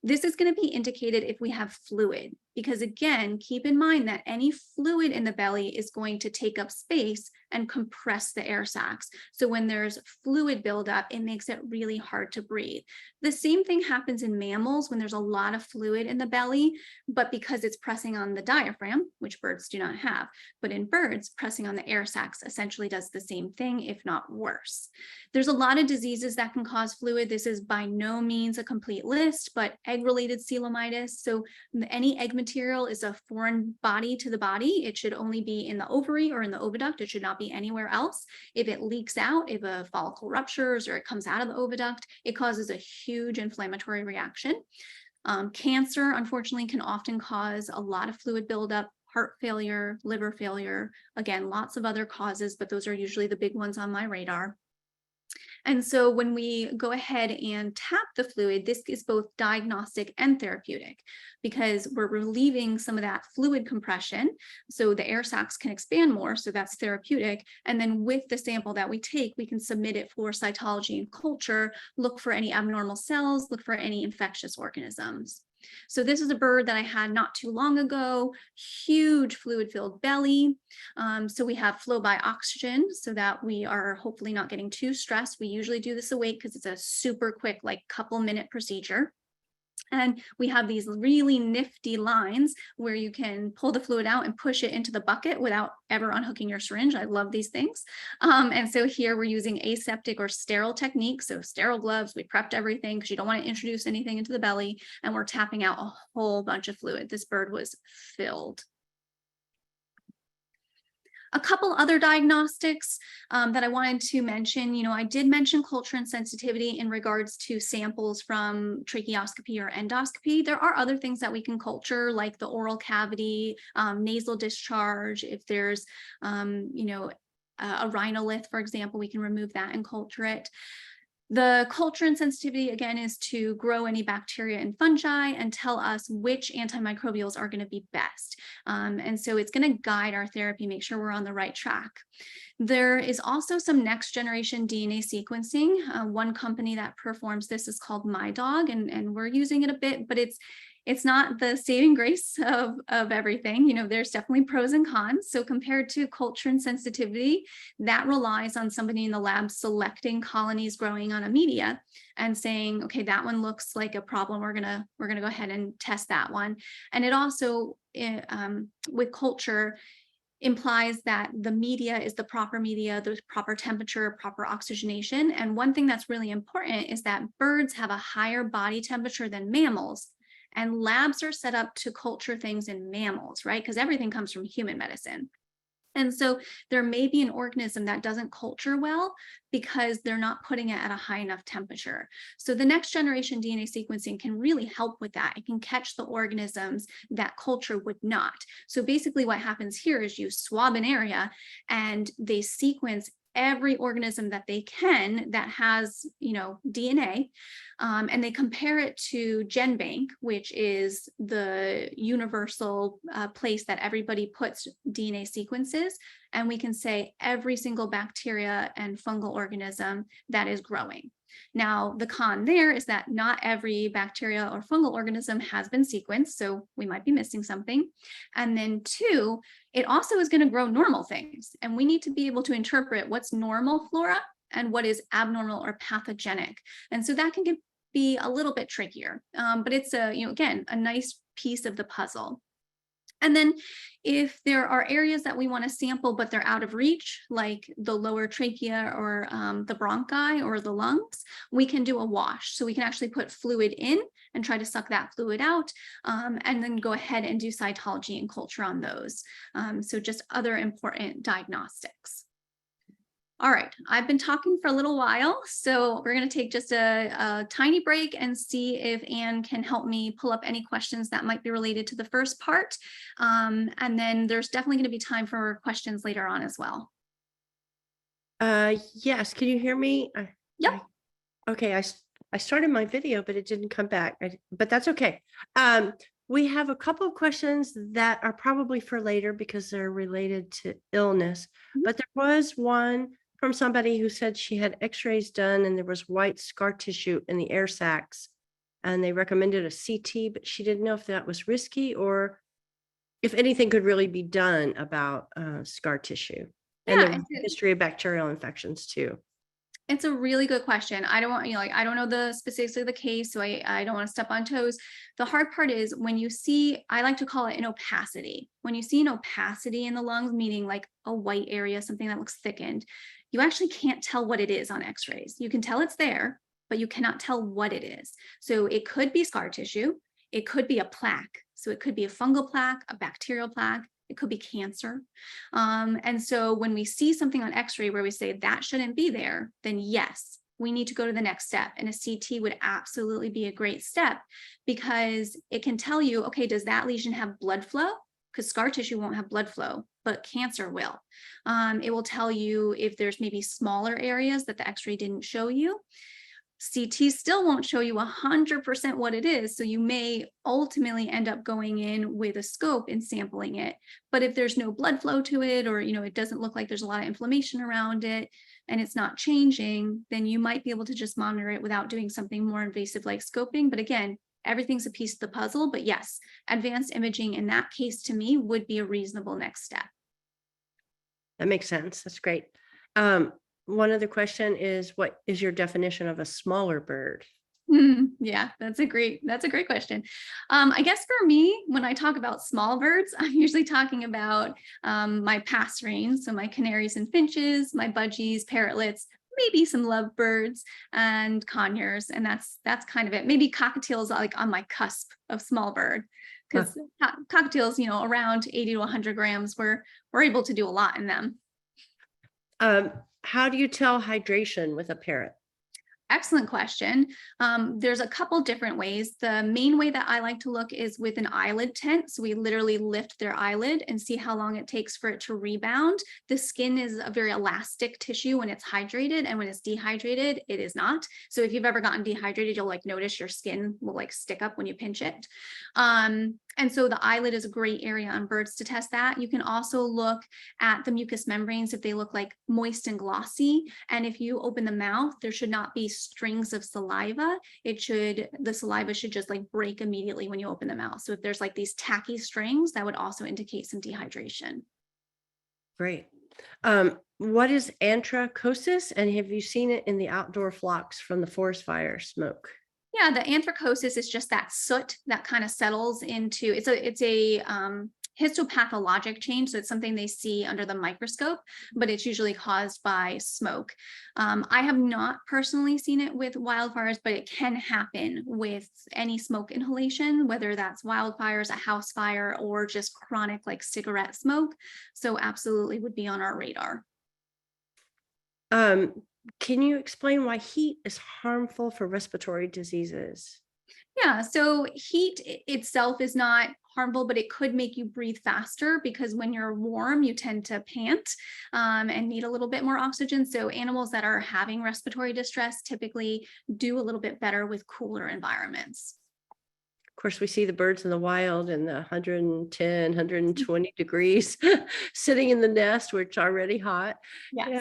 This is going to be indicated if we have fluid, because again, keep in mind that any fluid in the belly is going to take up space and compress the air sacs. So when there's fluid buildup, it makes it really hard to breathe. The same thing happens in mammals when there's a lot of fluid in the belly, but because it's pressing on the diaphragm, which birds do not have, but in birds, pressing on the air sacs essentially does the same thing, if not worse. There's a lot of diseases that can cause fluid. This is by no means a complete list, but egg-related coelomitis. So any egg material is a foreign body to the body. It should only be in the ovary or in the oviduct. It should not be anywhere else. If it leaks out, if a follicle ruptures or it comes out of the oviduct, it causes a huge inflammatory reaction. Cancer, unfortunately, can often cause a lot of fluid buildup, heart failure, liver failure. Again, lots of other causes, but those are usually the big ones on my radar. And so when we go ahead and tap the fluid, this is both diagnostic and therapeutic, because we're relieving some of that fluid compression. So the air sacs can expand more. So that's therapeutic. And then with the sample that we take, we can submit it for cytology and culture, look for any abnormal cells, look for any infectious organisms. So this is a bird that I had not too long ago, huge fluid-filled belly. So we have flow by oxygen so that we are hopefully not getting too stressed. We usually do this awake because it's a super quick, like couple-minute procedure. And we have these really nifty lines where you can pull the fluid out and push it into the bucket without ever unhooking your syringe. I love these things. And so here we're using aseptic or sterile techniques. So sterile gloves, we prepped everything because you don't want to introduce anything into the belly. And we're tapping out a whole bunch of fluid. This bird was filled. A couple other diagnostics that I wanted to mention, I did mention culture and sensitivity in regards to samples from tracheoscopy or endoscopy. There are other things that we can culture, like the oral cavity, nasal discharge. If there's, a rhinolith, for example, we can remove that and culture it. The culture and sensitivity, again, is to grow any bacteria and fungi and tell us which antimicrobials are going to be best. And so it's going to guide our therapy, make sure we're on the right track. There is also some next generation DNA sequencing. One company that performs this is called MyDog, and we're using it a bit, but it's not the saving grace of everything. There's definitely pros and cons. So compared to culture and sensitivity, that relies on somebody in the lab selecting colonies growing on a media and saying, okay, that one looks like a problem. We're gonna go ahead and test that one. And it also, with culture, implies that the media is the proper media, the proper temperature, proper oxygenation. And one thing that's really important is that birds have a higher body temperature than mammals. And labs are set up to culture things in mammals, right? Because everything comes from human medicine. And so there may be an organism that doesn't culture well because they're not putting it at a high enough temperature. So the next generation DNA sequencing can really help with that. It can catch the organisms that culture would not. So basically what happens here is you swab an area and they sequence every organism that they can that has, DNA, and they compare it to GenBank, which is the universal place that everybody puts DNA sequences. And we can say every single bacteria and fungal organism that is growing. Now, the con there is that not every bacteria or fungal organism has been sequenced, so we might be missing something. And then two, it also is going to grow normal things. And we need to be able to interpret what's normal flora and what is abnormal or pathogenic. And so that can be a little bit trickier, but it's again, a nice piece of the puzzle. And then if there are areas that we want to sample, but they're out of reach, like the lower trachea or the bronchi or the lungs, we can do a wash. So we can actually put fluid in and try to suck that fluid out, and then go ahead and do cytology and culture on those. So just other important diagnostics. All right, I've been talking for a little while, so we're going to take just a tiny break and see if Anne can help me pull up any questions that might be related to the first part. And then there's definitely going to be time for questions later on as well. Yes, can you hear me? Yep. Okay, I started my video, but it didn't come back, but that's okay. We have a couple of questions that are probably for later because they're related to illness, but there was one from somebody who said she had x-rays done and there was white scar tissue in the air sacs and they recommended a CT, but she didn't know if that was risky or if anything could really be done about scar tissue. And Yeah, the history of bacterial infections too. it's a really good question. I don't want, like, I don't know the specifics of the case, so I don't want to step on toes. The hard part is when you see, I like to call it an opacity. When you see an opacity in the lungs, meaning like a white area, something that looks thickened, you actually can't tell what it is on x-rays. You can tell it's there, but you cannot tell what it is. So it could be scar tissue. It could be a plaque. So it could be a fungal plaque, a bacterial plaque. It could be cancer. And so when we see something on x-ray where we say that shouldn't be there, then yes, we need to go to the next step. And a CT would absolutely be a great step because it can tell you, okay, does that lesion have blood flow? Because scar tissue won't have blood flow, but cancer will. It will tell you if there's maybe smaller areas that the x-ray didn't show you. CT still won't show you 100% what it is. So you may ultimately end up going in with a scope and sampling it. But if there's no blood flow to it, or, it doesn't look like there's a lot of inflammation around it and it's not changing, then you might be able to just monitor it without doing something more invasive like scoping. But again, everything's a piece of the puzzle. But yes, advanced imaging in that case to me would be a reasonable next step. That makes sense. That's great. One other question is, what is your definition of a smaller bird? Yeah, that's a great question. I guess for me, when I talk about small birds, I'm usually talking about my passerines, so my canaries and finches, my budgies, parrotlets, maybe some lovebirds and conures, and that's kind of it. Maybe cockatiels are like on my cusp of small bird, because cockatiels, around 80 to 100 grams, we're able to do a lot in them. How do you tell hydration with a parrot? Excellent question. There's a couple different ways. The main way that I like to look is with an eyelid tent. So we literally lift their eyelid and see how long it takes for it to rebound. The skin is a very elastic tissue when it's hydrated, and when it's dehydrated, it is not. So if you've ever gotten dehydrated, you'll notice your skin will stick up when you pinch it. And so the eyelid is a great area on birds to test that. You can also look at the mucous membranes if they look like moist and glossy. And if you open the mouth, there should not be strings of saliva. The saliva should just break immediately when you open the mouth. So if there's these tacky strings, that would also indicate some dehydration. Great. What is anthracosis, and have you seen it in the outdoor flocks from the forest fire smoke? Yeah, the anthracosis is just that soot that kind of settles into, it's a histopathologic change. So it's something they see under the microscope, but it's usually caused by smoke. I have not personally seen it with wildfires, but it can happen with any smoke inhalation, whether that's wildfires, a house fire, or just chronic cigarette smoke. So absolutely would be on our radar. Can you explain why heat is harmful for respiratory diseases? Yeah, so heat itself is not harmful, but it could make you breathe faster because when you're warm, you tend to pant and need a little bit more oxygen. So animals that are having respiratory distress typically do a little bit better with cooler environments. Of course, we see the birds in the wild in the 110, 120 degrees sitting in the nest where it's already hot. Yes. Yeah.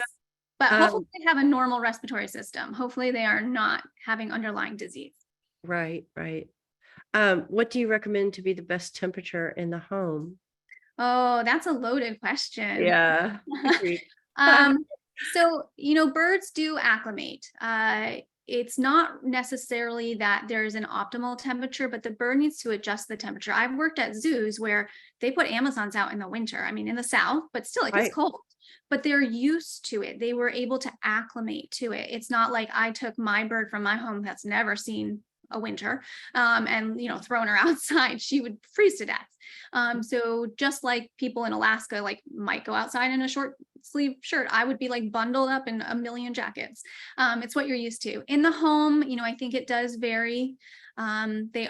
But hopefully they have a normal respiratory system. Hopefully they are not having underlying disease. Right. What do you recommend to be the best temperature in the home? Oh, that's a loaded question. Yeah. So, birds do acclimate. it's not necessarily that there's an optimal temperature, but the bird needs to adjust the temperature. I've worked at zoos where they put Amazons out in the winter. I mean, in the South, but still, like, it's Right. cold, but they're used to it. They were able to acclimate to it. It's not like I took my bird from my home that's never seen a winter, and, you know, thrown her outside, she would freeze to death. So just like people in Alaska, like, might go outside in a short sleeve shirt, I would be like bundled up in a million jackets. It's what you're used to. In the home, you know, I think it does vary.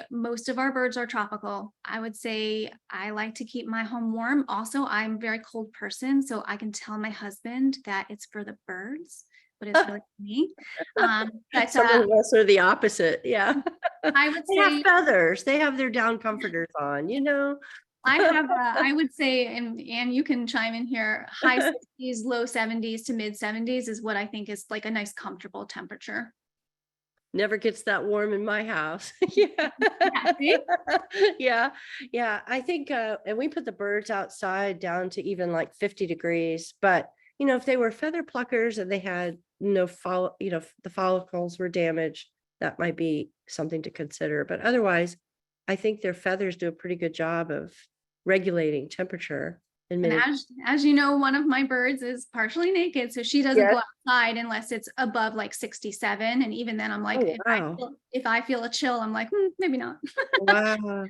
Most of our birds are tropical. I would say I like to keep my home warm. Also, I'm a very cold person, so I can tell my husband that it's for the birds, but it's really for me. But Some of us are the opposite. Yeah. I would They have say feathers. They have their down comforters on, you know. I would say, and you can chime in here, high 60s, low 70s to mid 70s is what I think is like a nice comfortable temperature. Never gets that warm in my house. Yeah. Yeah, see? Yeah. Yeah. I think, and we put the birds outside down to even like 50 degrees. But, you know, if they were feather pluckers and they had no you know, the follicles were damaged, that might be something to consider. But otherwise, I think their feathers do a pretty good job of regulating temperature in And many. as you know, one of my birds is partially naked, so she doesn't Yes. go outside unless it's above like 67. And even then, I'm like, Oh, wow. if I feel a chill, I'm like, maybe not. Wow.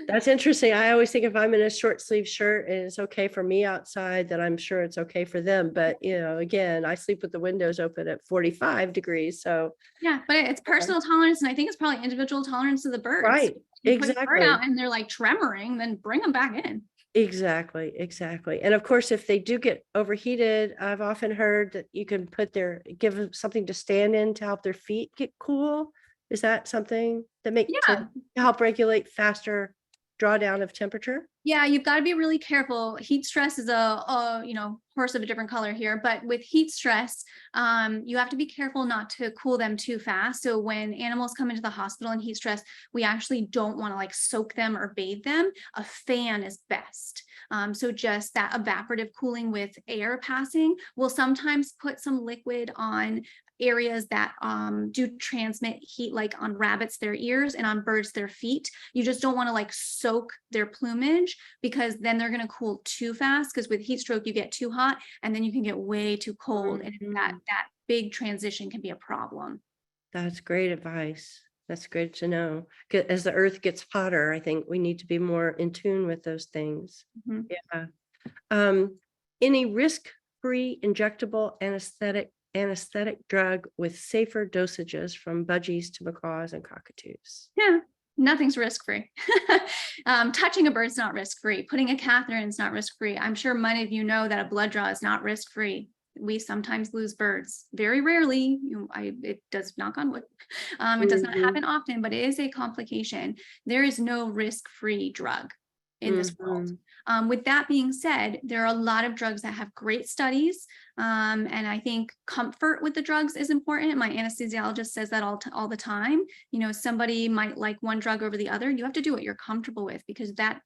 That's interesting. I always think if I'm in a short sleeve shirt and it's okay for me outside, then I'm sure it's okay for them. But, you know, again, I sleep with the windows open at 45 degrees. So, Yeah, but it's personal tolerance, and I think it's probably individual tolerance of the birds. right. You put your bird Exactly. out and they're like tremoring, then bring them back in. Exactly. Exactly. And of course, if they do get overheated, I've often heard that you can give them something to stand in to help their feet get cool. Is that something that Yeah, help regulate faster drawdown of temperature? yeah, you've got to be really careful. Heat stress is a you know, horse of a different color here, but with heat stress, you have to be careful not to cool them too fast. So when animals come into the hospital in heat stress, we actually don't want to like soak them or bathe them. A fan is best. So just that evaporative cooling with air passing. We'll sometimes put some liquid on areas that do transmit heat, like on rabbits, their ears, and on birds, their feet. You just don't want to like soak their plumage, because then they're going to cool too fast, because with heat stroke, you get too hot and then you can get way too cold. And that big transition can be a problem. That's great advice. That's great to know. As the earth gets hotter, I think we need to be more in tune with those things. Mhm. Yeah. Any risk-free injectable anesthetic drug with safer dosages from budgies to macaws and cockatoos? Yeah, nothing's risk-free. Touching a bird's not risk-free. Putting a catheter in is not risk-free. I'm sure many of you know that a blood draw is not risk-free. We sometimes lose birds. Very rarely. It does, knock on wood. It does not happen often, but it is a complication. There is no risk-free drug in this world. With that being said, there are a lot of drugs that have great studies. And I think comfort with the drugs is important. My anesthesiologist says that all the time. You know, somebody might like one drug over the other. You have to do what you're comfortable with, because that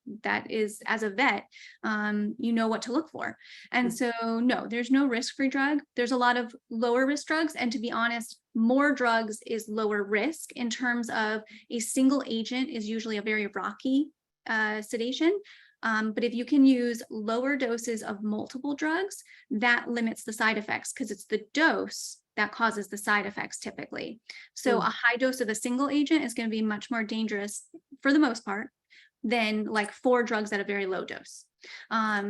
is, as a vet, you know what to look for. And so, no, there's no risk-free drug. There's a lot of lower risk drugs. And to be honest, more drugs is lower risk. In terms of a single agent is usually a very rocky sedation. But if you can use lower doses of multiple drugs, that limits the side effects, because it's the dose that causes the side effects typically. So a high dose of a single agent is going to be much more dangerous for the most part than like 4 drugs at a very low dose.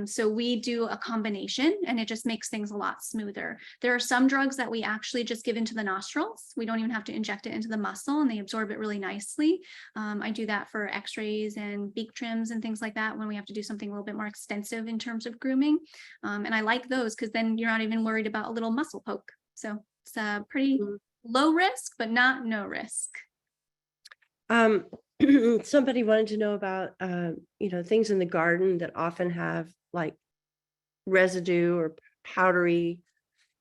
So we do a combination, and it just makes things a lot smoother. There are some drugs that we actually just give into the nostrils. We don't even have to inject it into the muscle, and they absorb it really nicely. I do that for x-rays and beak trims and things like that when we have to do something a little bit more extensive in terms of grooming. And I like those because then you're not even worried about a little muscle poke. So it's a pretty low risk, but not no risk. Somebody wanted to know about, you know, things in the garden that often have like residue or powdery,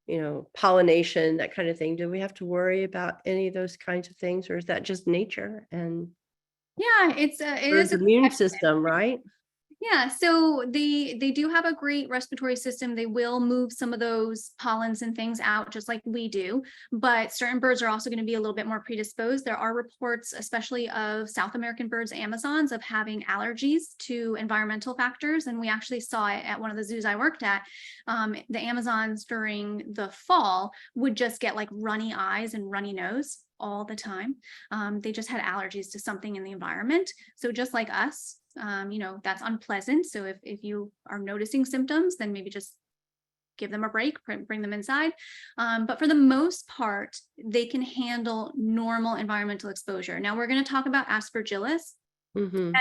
you know, pollination, that kind of thing. Do we have to worry about any of those kinds of things, or is that just nature and Yeah, it is bird's immune system, right? Yeah, so they do have a great respiratory system. They will move some of those pollens and things out just like we do, but certain birds are also going to be a little bit more predisposed. There are reports, especially of South American birds, Amazons, of having allergies to environmental factors. And we actually saw it at one of the zoos I worked at. The Amazons during the fall would just get like runny eyes and runny nose all the time. They just had allergies to something in the environment. So just like us, that's unpleasant. So if you are noticing symptoms, then maybe just give them a break, bring them inside. But for the most part, they can handle normal environmental exposure. Now we're going to talk about aspergillus. Mm-hmm.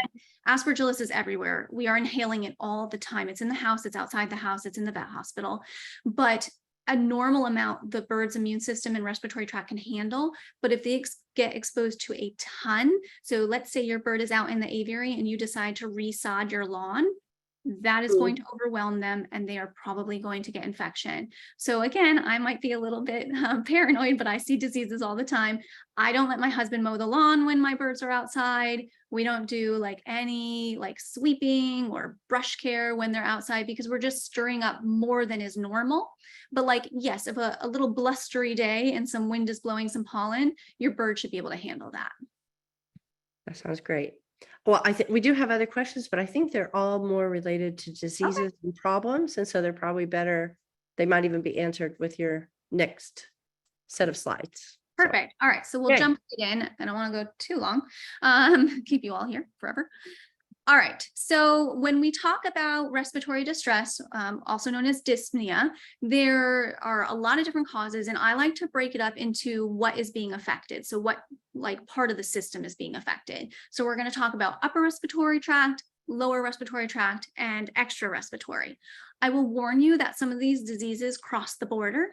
Aspergillus is everywhere. We are inhaling it all the time. It's in the house, it's outside the house, it's in the vet hospital. But a normal amount the bird's immune system and respiratory tract can handle. But if they get exposed to a ton, so let's say your bird is out in the aviary and you decide to resod your lawn, that is going to overwhelm them and they are probably going to get infection. So again, I might be a little bit paranoid, but I see diseases all the time. I don't let my husband mow the lawn when my birds are outside. We don't do like any like sweeping or brush care when they're outside because we're just stirring up more than is normal. But like, yes, if a little blustery day and some wind is blowing some pollen, your bird should be able to handle that. That sounds great. Well, I think we do have other questions, but I think they're all more related to diseases and problems. And so they're probably better. They might even be answered with your next set of slides. Perfect. All right. So we'll jump in. I don't want to go too long. Keep you all here forever. All right. So when we talk about respiratory distress, also known as dyspnea, there are a lot of different causes, and I like to break it up into what is being affected. So what like part of the system is being affected. So we're going to talk about upper respiratory tract, lower respiratory tract, and extra respiratory. I will warn you that some of these diseases cross the border.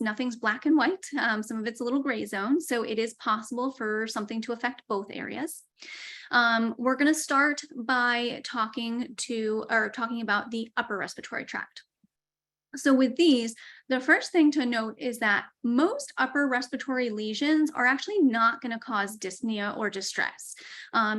Nothing's black and white. Some of it's a little gray zone. So it is possible for something to affect both areas. We're going to start by talking about the upper respiratory tract. So with these, the first thing to note is that most upper respiratory lesions are actually not going to cause dyspnea or distress.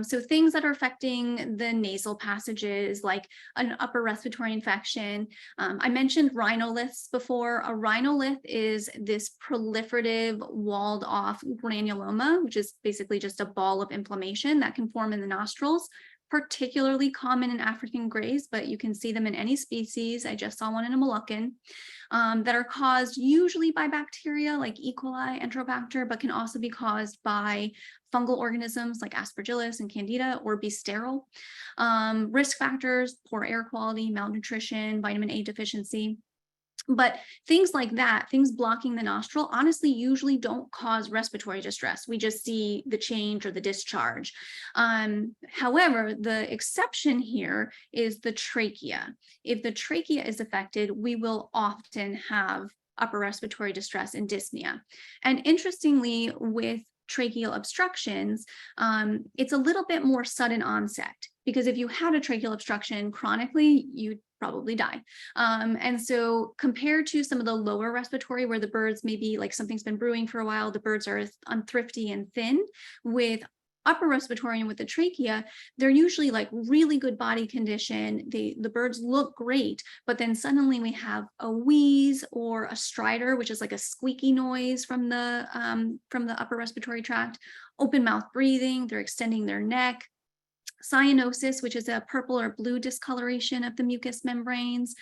So things that are affecting the nasal passages, like an upper respiratory infection. I mentioned rhinoliths before. A rhinolith is this proliferative walled off granuloma, which is basically just a ball of inflammation that can form in the nostrils. Particularly common in African greys, but you can see them in any species. I just saw one in a Moluccan that are caused usually by bacteria like E. coli, Enterobacter, but can also be caused by fungal organisms like aspergillus and candida, or be sterile. Risk factors: poor air quality, malnutrition, vitamin A deficiency. But things like that, things blocking the nostril, honestly, usually don't cause respiratory distress. We just see the change or the discharge. However, the exception here is the trachea. If the trachea is affected, we will often have upper respiratory distress and dyspnea. And interestingly, with tracheal obstructions, it's a little bit more sudden onset, because if you had a tracheal obstruction chronically, you'd probably die. And so compared to some of the lower respiratory, where the birds maybe like something's been brewing for a while, the birds are unthrifty and thin, with upper respiratory and with the trachea, they're usually like really good body condition. The birds look great, but then suddenly we have a wheeze or a stridor, which is like a squeaky noise from the upper respiratory tract, open mouth breathing, they're extending their neck. Cyanosis, which is a purple or blue discoloration of the mucous membranes,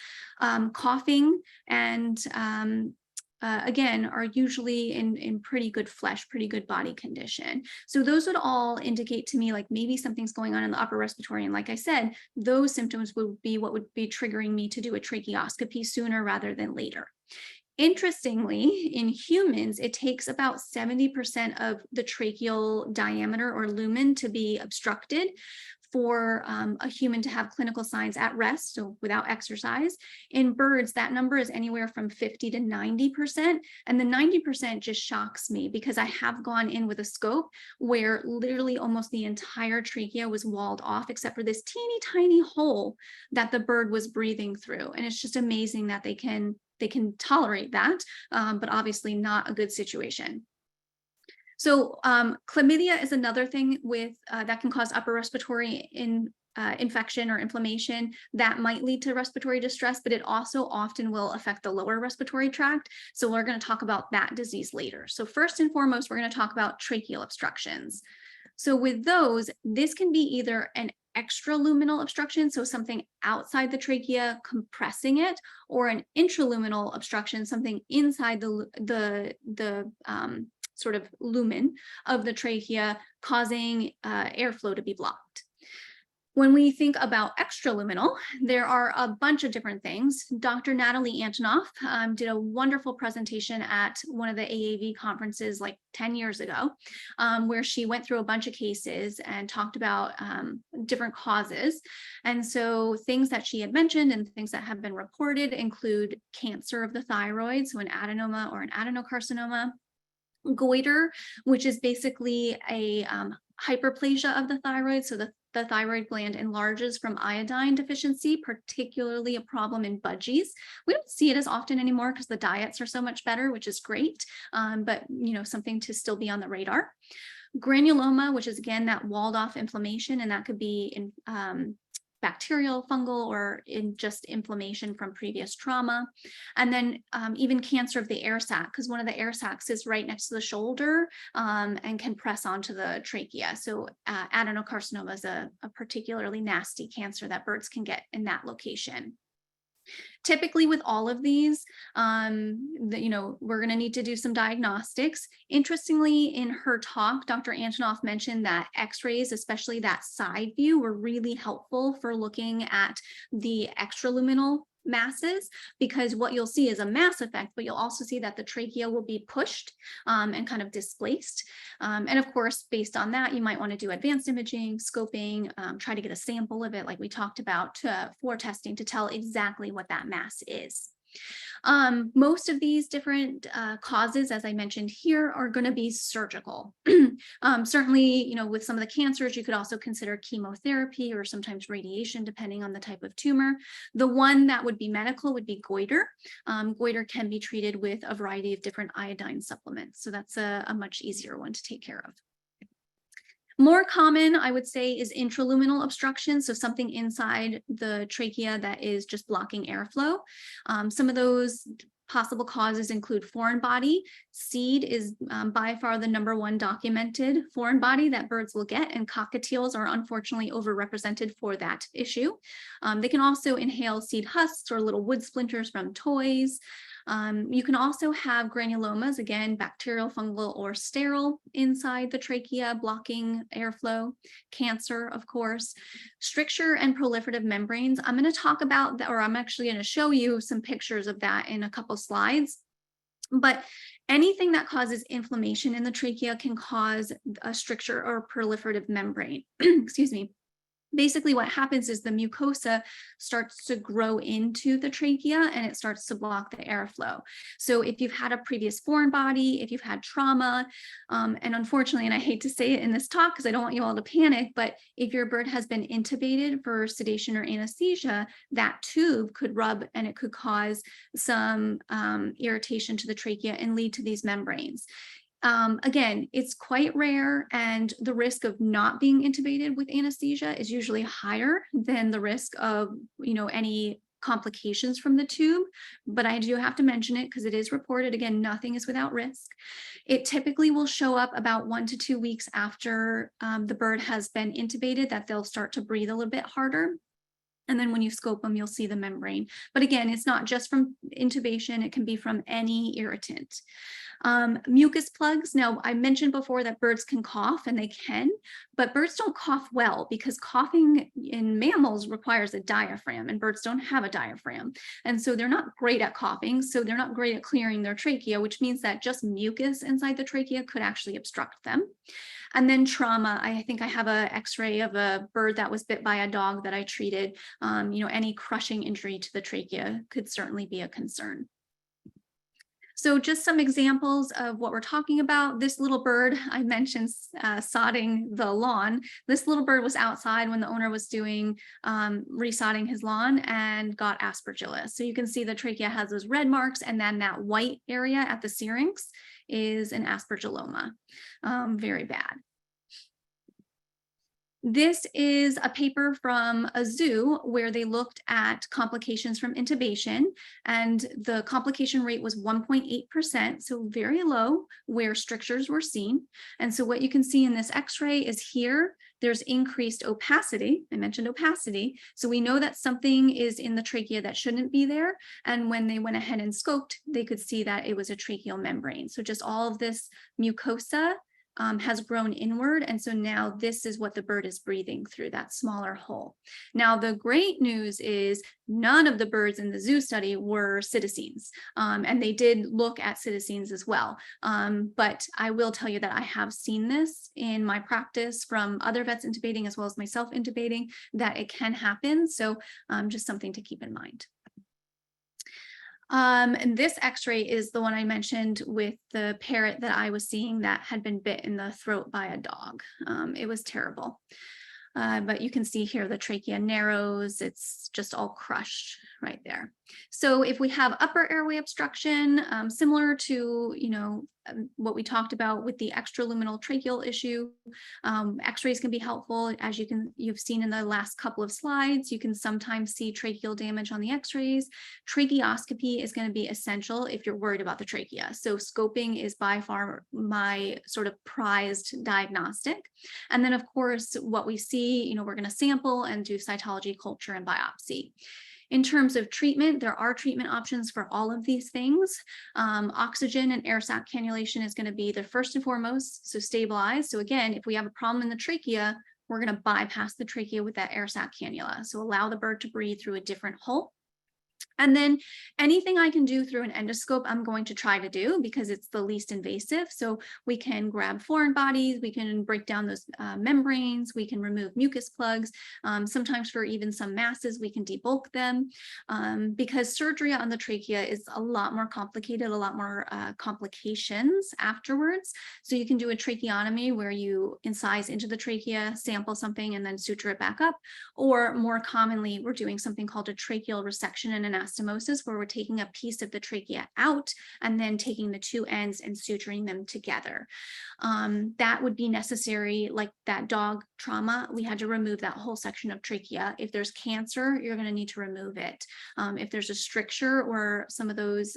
coughing, and again, are usually in pretty good flesh, pretty good body condition. So those would all indicate to me like maybe something's going on in the upper respiratory. And like I said, those symptoms would be what would be triggering me to do a tracheoscopy sooner rather than later. Interestingly, in humans, it takes about 70% of the tracheal diameter or lumen to be obstructed for a human to have clinical signs at rest, so without exercise. In birds, that number is anywhere from 50 to 90%. And the 90% just shocks me, because I have gone in with a scope where literally almost the entire trachea was walled off, except for this teeny tiny hole that the bird was breathing through. And it's just amazing that they can tolerate that, but obviously not a good situation. So chlamydia is another thing with that can cause upper respiratory infection or inflammation that might lead to respiratory distress, but it also often will affect the lower respiratory tract. So we're going to talk about that disease later. So first and foremost, we're going to talk about tracheal obstructions. So with those, this can be either an extraluminal obstruction, so something outside the trachea compressing it, or an intraluminal obstruction, something inside the sort of lumen of the trachea, causing airflow to be blocked. When we think about extraluminal, there are a bunch of different things. Dr. Natalie Antonoff did a wonderful presentation at one of the AAV conferences like 10 years ago, where she went through a bunch of cases and talked about different causes. And so things that she had mentioned and things that have been reported include cancer of the thyroid, so an adenoma or an adenocarcinoma, goiter, which is basically a hyperplasia of the thyroid. So the thyroid gland enlarges from iodine deficiency, particularly a problem in budgies. We don't see it as often anymore because the diets are so much better, which is great, but something to still be on the radar. Granuloma, which is again that walled off inflammation, and that could be in bacterial, fungal, or in just inflammation from previous trauma. And then even cancer of the air sac, because one of the air sacs is right next to the shoulder and can press onto the trachea. So adenocarcinoma is a particularly nasty cancer that birds can get in that location. Typically with all of these, we're going to need to do some diagnostics. Interestingly, in her talk, Dr. Antonoff mentioned that x-rays, especially that side view, were really helpful for looking at the extraluminal masses, because what you'll see is a mass effect, but you'll also see that the trachea will be pushed and kind of displaced. And of course, based on that, you might want to do advanced imaging, scoping, try to get a sample of it like we talked about for testing to tell exactly what that mass is. Most of these different causes, as I mentioned here, are going to be surgical. Certainly, with some of the cancers, you could also consider chemotherapy or sometimes radiation, depending on the type of tumor. The one that would be medical would be goiter. Goiter can be treated with a variety of different iodine supplements. So that's a much easier one to take care of. More common, I would say, is intraluminal obstruction, so something inside the trachea that is just blocking airflow. Some of those possible causes include foreign body. SEED is by far the #1 documented foreign body that birds will get, and cockatiels are unfortunately overrepresented for that issue. They can also inhale seed husks or little wood splinters from toys. You can also have granulomas, again, bacterial, fungal, or sterile inside the trachea, blocking airflow. Cancer, of course. Stricture and proliferative membranes. I'm going to talk about that, or I'm actually going to show you some pictures of that in a couple slides. But anything that causes inflammation in the trachea can cause a stricture or proliferative membrane. Excuse me. Basically, what happens is the mucosa starts to grow into the trachea and it starts to block the airflow. So if you've had a previous foreign body, if you've had trauma, and unfortunately, and I hate to say it in this talk because I don't want you all to panic, but if your bird has been intubated for sedation or anesthesia, that tube could rub and it could cause some irritation to the trachea and lead to these membranes. Again, it's quite rare, and the risk of not being intubated with anesthesia is usually higher than the risk of, any complications from the tube. But I do have to mention it because it is reported. Again, nothing is without risk. It typically will show up about 1 to 2 weeks after the bird has been intubated, that they'll start to breathe a little bit harder. And then when you scope them, you'll see the membrane. But again, it's not just from intubation. It can be from any irritant. Mucus plugs. Now, I mentioned before that birds can cough, and they can, but birds don't cough well because coughing in mammals requires a diaphragm, and birds don't have a diaphragm. And so they're not great at coughing. So they're not great at clearing their trachea, which means that just mucus inside the trachea could actually obstruct them. And then trauma. I think I have an x-ray of a bird that was bit by a dog that I treated. Any crushing injury to the trachea could certainly be a concern. So just some examples of what we're talking about. This little bird, I mentioned sodding the lawn. This little bird was outside when the owner was doing resodding his lawn and got aspergillosis. So you can see the trachea has those red marks, and then that white area at the syrinx is an aspergilloma. Very bad. This is a paper from a zoo where they looked at complications from intubation, and the complication rate was 1.8%, so very low where strictures were seen. And so what you can see in this x-ray is here, there's increased opacity. I mentioned opacity. So we know that something is in the trachea that shouldn't be there. And when they went ahead and scoped, they could see that it was a tracheal membrane. So just all of this mucosa has grown inward. And so now this is what the bird is breathing through, that smaller hole. Now, the great news is none of the birds in the zoo study were psittacines. And they did look at psittacines as well. But I will tell you that I have seen this in my practice from other vets intubating as well as myself intubating, that it can happen. So just something to keep in mind. And this x-ray is the one I mentioned with the parrot that I was seeing that had been bit in the throat by a dog. It was terrible. But you can see here the trachea narrows, it's just all crushed right there. So if we have upper airway obstruction, similar to, what we talked about with the extraluminal tracheal issue, x-rays can be helpful. As you've seen in the last couple of slides, you can sometimes see tracheal damage on the x-rays. Tracheoscopy is going to be essential if you're worried about the trachea. So scoping is by far my sort of prized diagnostic. And then of course, what we see, we're going to sample and do cytology, culture, and biopsy. In terms of treatment, there are treatment options for all of these things. Oxygen and air sac cannulation is going to be the first and foremost, so stabilize. So again, if we have a problem in the trachea, we're going to bypass the trachea with that air sac cannula. So allow the bird to breathe through a different hole. And then anything I can do through an endoscope, I'm going to try to do because it's the least invasive. So we can grab foreign bodies, we can break down those membranes, we can remove mucus plugs. Sometimes for even some masses, we can debulk them because surgery on the trachea is a lot more complicated, a lot more complications afterwards. So you can do a tracheotomy where you incise into the trachea, sample something, and then suture it back up. Or more commonly, we're doing something called a tracheal resection and anastomosis, where we're taking a piece of the trachea out and then taking the two ends and suturing them together. That would be necessary, like that dog trauma, we had to remove that whole section of trachea. If there's cancer, you're going to need to remove it. If there's a stricture or some of those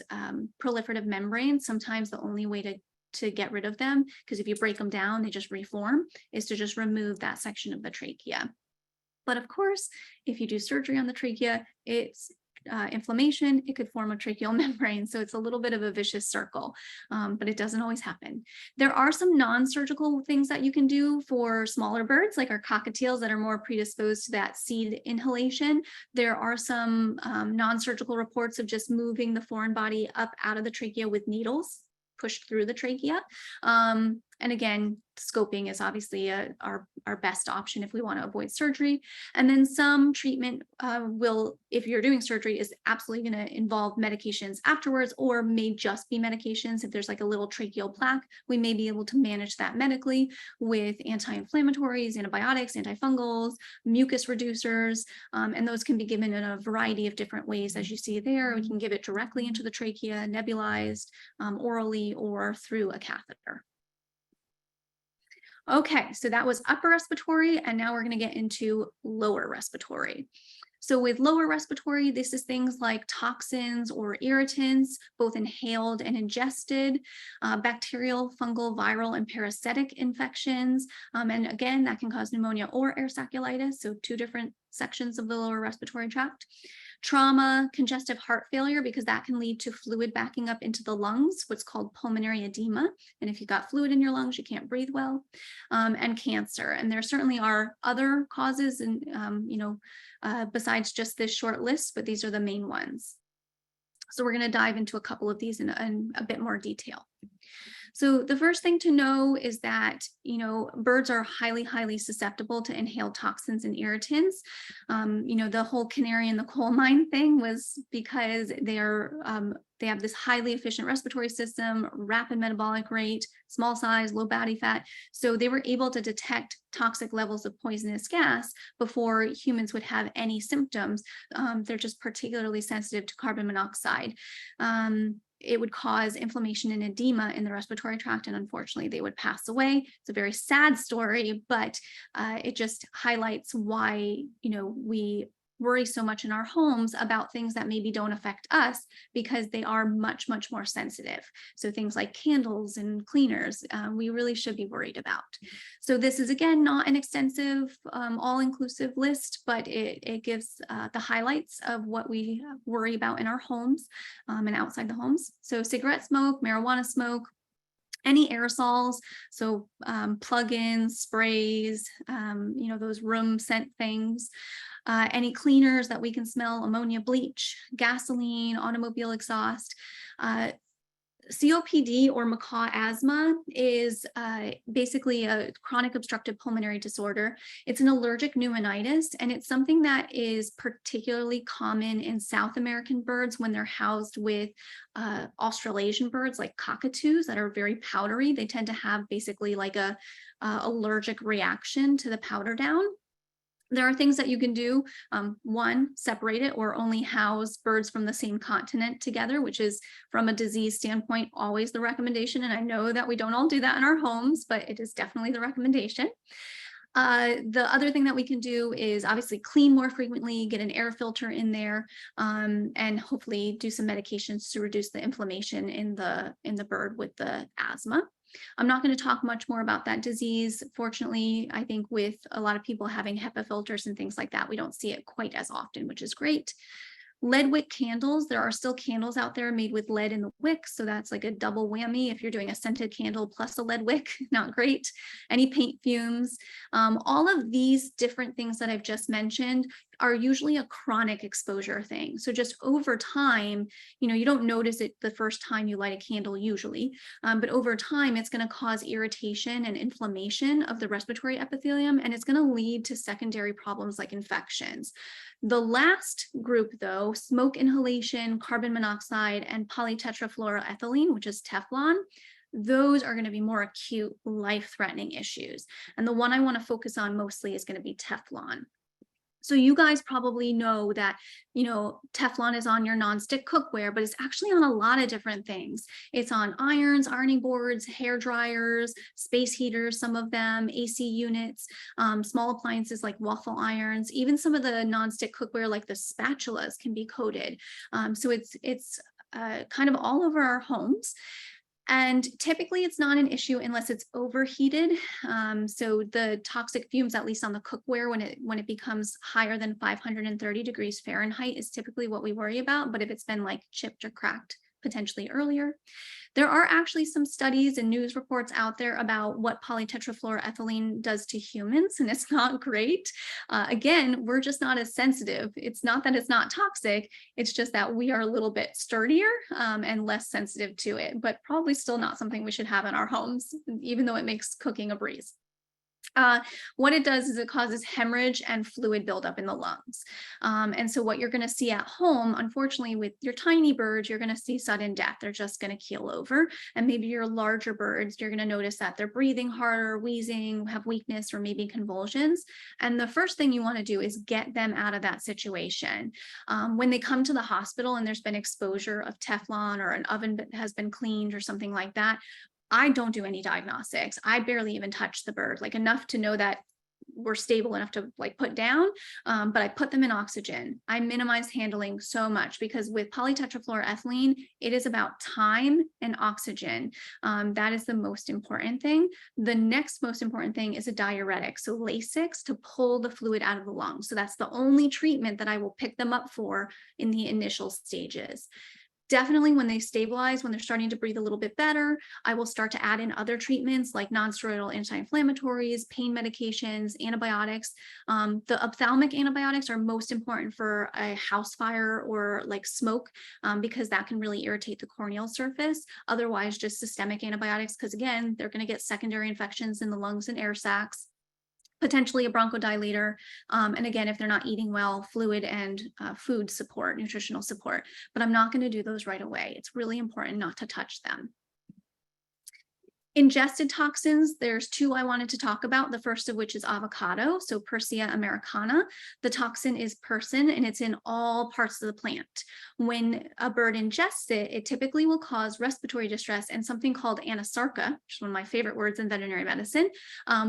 proliferative membranes, sometimes the only way to get rid of them, because if you break them down, they just reform, is to just remove that section of the trachea. But of course, if you do surgery on the trachea, it's inflammation, it could form a tracheal membrane. So it's a little bit of a vicious circle, but it doesn't always happen. There are some non-surgical things that you can do for smaller birds, like our cockatiels that are more predisposed to that seed inhalation. There are some non-surgical reports of just moving the foreign body up out of the trachea with needles pushed through the trachea. And again, scoping is obviously our best option if we want to avoid surgery. And then some treatment if you're doing surgery, is absolutely going to involve medications afterwards, or may just be medications. If there's like a little tracheal plaque, we may be able to manage that medically with anti-inflammatories, antibiotics, antifungals, mucus reducers, and those can be given in a variety of different ways. As you see there, we can give it directly into the trachea, nebulized, orally, or through a catheter. Okay, so that was upper respiratory, and now we're going to get into lower respiratory. So with lower respiratory, this is things like toxins or irritants, both inhaled and ingested, bacterial, fungal, viral, and parasitic infections. And again, that can cause pneumonia or air saculitis, so two different sections of the lower respiratory tract. Trauma, congestive heart failure, because that can lead to fluid backing up into the lungs, what's called pulmonary edema. And if you've got fluid in your lungs, you can't breathe well. And cancer. And there certainly are other causes, and besides just this short list, but these are the main ones. So we're going to dive into a couple of these in a bit more detail. So the first thing to know is that, birds are highly, highly susceptible to inhaled toxins and irritants. The whole canary in the coal mine thing was because they have this highly efficient respiratory system, rapid metabolic rate, small size, low body fat. So they were able to detect toxic levels of poisonous gas before humans would have any symptoms. They're just particularly sensitive to carbon monoxide. it would cause inflammation and edema in the respiratory tract, and unfortunately they would pass away. It's a very sad story, but it just highlights why, we worry so much in our homes about things that maybe don't affect us, because they are much, much more sensitive. So things like candles and cleaners, we really should be worried about. So this is, again, not an extensive, all-inclusive list, but it gives the highlights of what we worry about in our homes and outside the homes. So cigarette smoke, marijuana smoke, any aerosols, so plug-ins, sprays, those room scent things, any cleaners that we can smell, ammonia, bleach, gasoline, automobile exhaust. COPD, or macaw asthma, is basically a chronic obstructive pulmonary disorder. It's an allergic pneumonitis, and it's something that is particularly common in South American birds when they're housed with Australasian birds like cockatoos that are very powdery. They tend to have basically like a allergic reaction to the powder down. There are things that you can do. One, separate it or only house birds from the same continent together, which is, from a disease standpoint, always the recommendation. And I know that we don't all do that in our homes, but it is definitely the recommendation. The other thing that we can do is obviously clean more frequently, get an air filter in there, and hopefully do some medications to reduce the inflammation in the bird with the asthma. I'm not going to talk much more about that disease. Fortunately, I think with a lot of people having HEPA filters and things like that, we don't see it quite as often, which is great. Lead wick candles. There are still candles out there made with lead in the wick, so that's like a double whammy if you're doing a scented candle plus a lead wick. Not great. Any paint fumes. All of these different things that I've just mentioned are usually a chronic exposure thing. So just over time, you don't notice it the first time you light a candle usually, but over time it's going to cause irritation and inflammation of the respiratory epithelium, and it's going to lead to secondary problems like infections. The last group, though, smoke inhalation, carbon monoxide, and polytetrafluoroethylene, which is Teflon, those are going to be more acute, life-threatening issues. And the one I want to focus on mostly is going to be Teflon. So you guys probably know that, Teflon is on your nonstick cookware, but it's actually on a lot of different things. It's on irons, ironing boards, hair dryers, space heaters, some of them, AC units, small appliances like waffle irons, even some of the nonstick cookware like the spatulas can be coated. So it's kind of all over our homes. And typically it's not an issue unless it's overheated. So the toxic fumes, at least on the cookware, when it becomes higher than 530 degrees Fahrenheit, is typically what we worry about. But if it's been like chipped or cracked potentially earlier. There are actually some studies and news reports out there about what polytetrafluoroethylene does to humans, and it's not great. Again, we're just not as sensitive. It's not that it's not toxic, it's just that we are a little bit sturdier and less sensitive to it, but probably still not something we should have in our homes, even though it makes cooking a breeze. What it does is it causes hemorrhage and fluid buildup in the lungs. And so what you're going to see at home, unfortunately, with your tiny birds, you're going to see sudden death. They're just going to keel over. And maybe your larger birds, you're going to notice that they're breathing harder, wheezing, have weakness, or maybe convulsions. And the first thing you want to do is get them out of that situation. When they come to the hospital and there's been exposure of Teflon, or an oven that has been cleaned or something like that, I don't do any diagnostics. I barely even touch the bird, like enough to know that we're stable enough to like put down, but I put them in oxygen. I minimize handling so much, because with polytetrafluoroethylene, it is about time and oxygen. That is the most important thing. The next most important thing is a diuretic, so Lasix, to pull the fluid out of the lungs. So that's the only treatment that I will pick them up for in the initial stages. Definitely when they stabilize, when they're starting to breathe a little bit better, I will start to add in other treatments like nonsteroidal anti-inflammatories, pain medications, antibiotics. The ophthalmic antibiotics are most important for a house fire or like smoke, because that can really irritate the corneal surface. Otherwise, just systemic antibiotics, because again, they're going to get secondary infections in the lungs and air sacs. Potentially a bronchodilator, and again, if they're not eating well, fluid and food support, nutritional support, but I'm not going to do those right away. It's really important not to touch them. Ingested toxins, there's two I wanted to talk about, the first of which is avocado, so Persea americana. The toxin is persin, and it's in all parts of the plant. When a bird ingests it, it typically will cause respiratory distress and something called anasarca, which is one of my favorite words in veterinary medicine,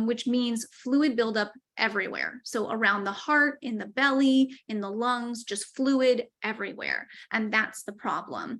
which means fluid buildup everywhere. So around the heart, in the belly, in the lungs, just fluid everywhere. And that's the problem.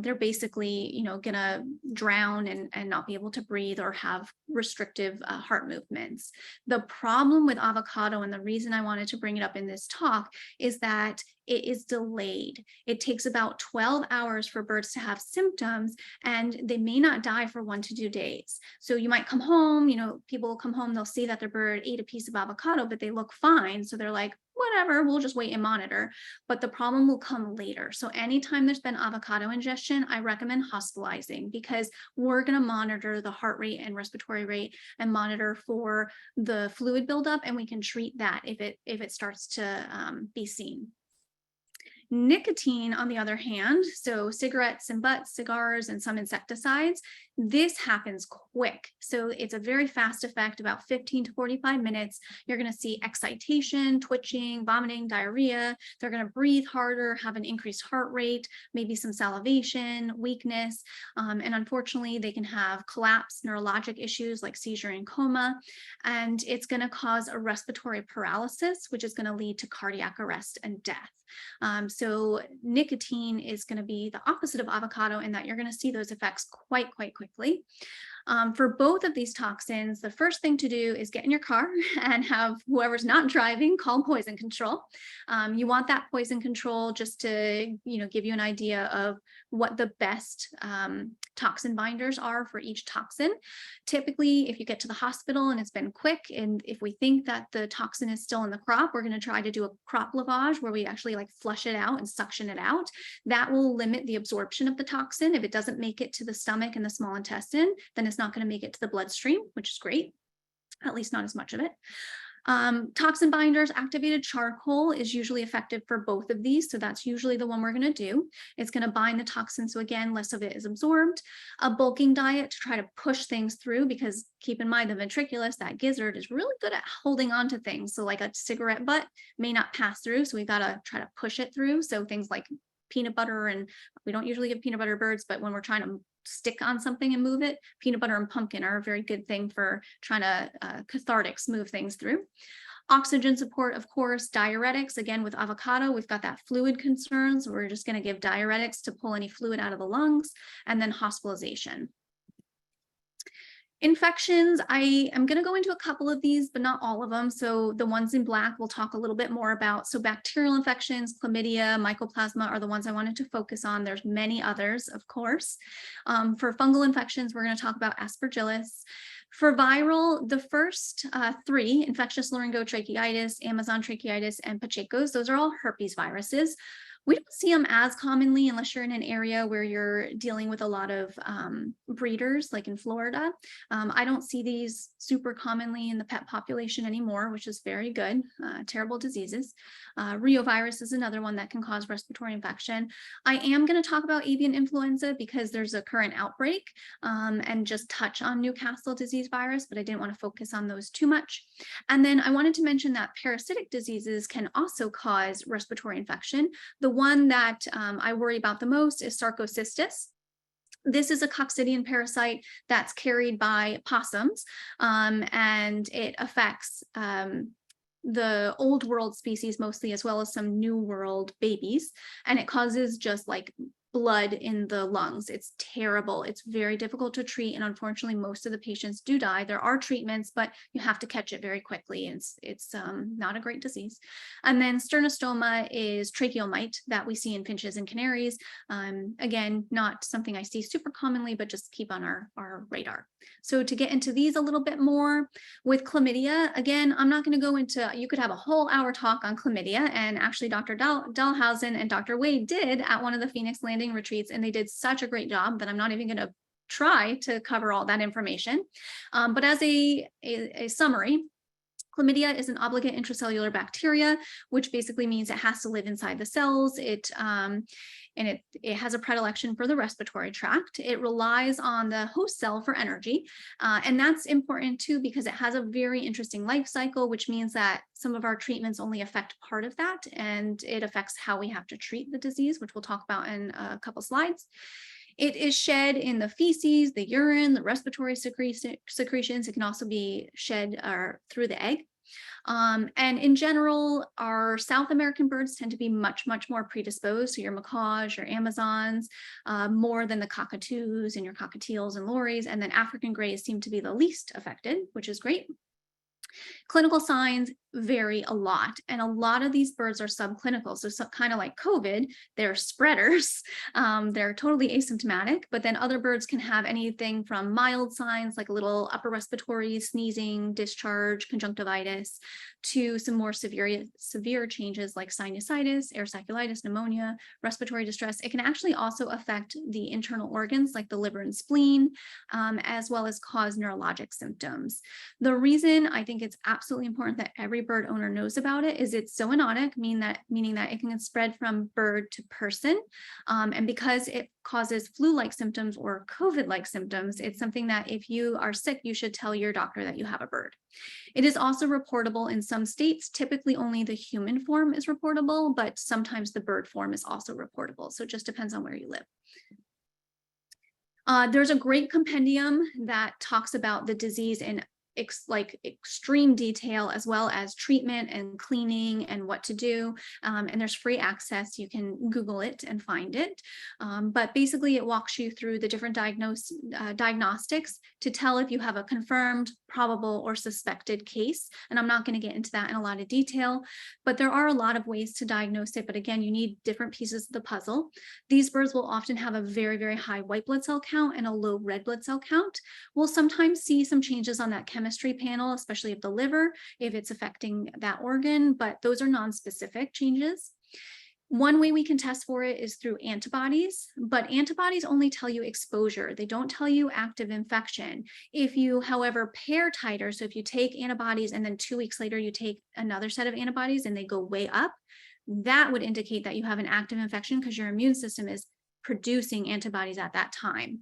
They're basically, gonna drown and not be able to breathe or have restrictive heart movements. The problem with avocado, and the reason I wanted to bring it up in this talk, is that it is delayed. It takes about 12 hours for birds to have symptoms, and they may not die for 1 to 2 days. So you might come home, people will come home, they'll see that their bird ate a piece of avocado, but they look fine. So they're like, whatever, we'll just wait and monitor. But the problem will come later. So anytime there's been avocado ingestion, I recommend hospitalizing, because we're going to monitor the heart rate and respiratory rate and monitor for the fluid buildup, and we can treat that if it starts to be seen. Nicotine, on the other hand, so cigarettes and butts, cigars, and some insecticides, this happens quick. So it's a very fast effect, about 15 to 45 minutes. You're going to see excitation, twitching, vomiting, diarrhea. They're going to breathe harder, have an increased heart rate, maybe some salivation, weakness. And unfortunately, they can have collapse, neurologic issues like seizure and coma. And it's going to cause a respiratory paralysis, which is going to lead to cardiac arrest and death. So nicotine is going to be the opposite of avocado in that you're going to see those effects quite quickly. For both of these toxins, the first thing to do is get in your car and have whoever's not driving call poison control. You want that poison control just to, give you an idea of what the best toxin binders are for each toxin. Typically, if you get to the hospital and it's been quick, and if we think that the toxin is still in the crop, we're going to try to do a crop lavage where we actually flush it out and suction it out. That will limit the absorption of the toxin. If it doesn't make it to the stomach and the small intestine, then it's not going to make it to the bloodstream, which is great, at least not as much of it. Toxin binders, activated charcoal is usually effective for both of these. So that's usually the one we're going to do. It's going to bind the toxin. So again, less of it is absorbed. A bulking diet to try to push things through, because keep in mind the ventriculus, that gizzard, is really good at holding on to things. So like a cigarette butt may not pass through. So we got to try to push it through. So things like peanut butter, and we don't usually give peanut butter birds, but when we're trying to stick on something and move it, peanut butter and pumpkin are a very good thing for trying to cathartics move things through. Oxygen support, of course. Diuretics, again, with avocado, we've got that fluid concern, so we're just going to give diuretics to pull any fluid out of the lungs, and then hospitalization. Infections, I am going to go into a couple of these, but not all of them. So the ones in black we'll talk a little bit more about. So bacterial infections, chlamydia, mycoplasma are the ones I wanted to focus on. There's many others, of course. For fungal infections, we're going to talk about aspergillus. For viral, the first 3, infectious laryngotracheitis, Amazon tracheitis, and Pacheco's, those are all herpes viruses. We don't see them as commonly unless you're in an area where you're dealing with a lot of breeders, like in Florida. I don't see these super commonly in the pet population anymore, which is very good. Terrible diseases. Reovirus is another one that can cause respiratory infection. I am going to talk about avian influenza because there's a current outbreak, and just touch on Newcastle disease virus, but I didn't want to focus on those too much. And then I wanted to mention that parasitic diseases can also cause respiratory infection. The one that I worry about the most is Sarcocystis. This is a coccidian parasite that's carried by possums, and it affects the old world species mostly, as well as some new world babies, and it causes just blood in the lungs. It's terrible. It's very difficult to treat, and unfortunately most of the patients do die. There are treatments, but you have to catch it very quickly. It's not a great disease. And then sternostoma is tracheal mite that we see in finches and canaries. Again, not something I see super commonly, but just keep on our radar. So to get into these a little bit more, with chlamydia, again, I'm not going to go into, you could have a whole hour talk on chlamydia, and actually Dr. Dahlhausen and Dr. Wade did at one of the Phoenix Landing retreats, and they did such a great job that I'm not even going to try to cover all that information. But as a summary, Chlamydia is an obligate intracellular bacteria, which basically means it has to live inside the cells. It has a predilection for the respiratory tract. It relies on the host cell for energy. And that's important too, because it has a very interesting life cycle, which means that some of our treatments only affect part of that, and it affects how we have to treat the disease, which we'll talk about in a couple slides. It is shed in the feces, the urine, the respiratory secretions. It can also be shed through the egg. And in general, our South American birds tend to be much, much more predisposed. So your macaws, your Amazons, more than the cockatoos and your cockatiels and lories. And then African greys seem to be the least affected, which is great. Clinical signs vary a lot, and a lot of these birds are subclinical. So kind of like COVID, they're spreaders. They're totally asymptomatic, but then other birds can have anything from mild signs like a little upper respiratory, sneezing, discharge, conjunctivitis, to some more severe changes like sinusitis, air sacculitis, pneumonia, respiratory distress. It can actually also affect the internal organs like the liver and spleen, as well as cause neurologic symptoms. The reason I think it's absolutely important that every bird owner knows about it is it's zoonotic, meaning that it can spread from bird to person. And because it causes flu-like symptoms or COVID-like symptoms, it's something that if you are sick, you should tell your doctor that you have a bird. It is also reportable in some states. Typically only the human form is reportable, but sometimes the bird form is also reportable. So it just depends on where you live. There's a great compendium that talks about the disease in extreme detail, as well as treatment and cleaning and what to do. And there's free access. You can Google it and find it. But basically it walks you through the different diagnostics to tell if you have a confirmed, probable, or suspected case. And I'm not going to get into that in a lot of detail, but there are a lot of ways to diagnose it. But again, you need different pieces of the puzzle. These birds will often have a very, very high white blood cell count and a low red blood cell count. We'll sometimes see some changes on that chemistry panel, especially of the liver, if it's affecting that organ, but those are non-specific changes. One way we can test for it is through antibodies, but antibodies only tell you exposure. They don't tell you active infection. If you, however, pair titer, so if you take antibodies and then 2 weeks later you take another set of antibodies and they go way up, that would indicate that you have an active infection because your immune system is producing antibodies at that time.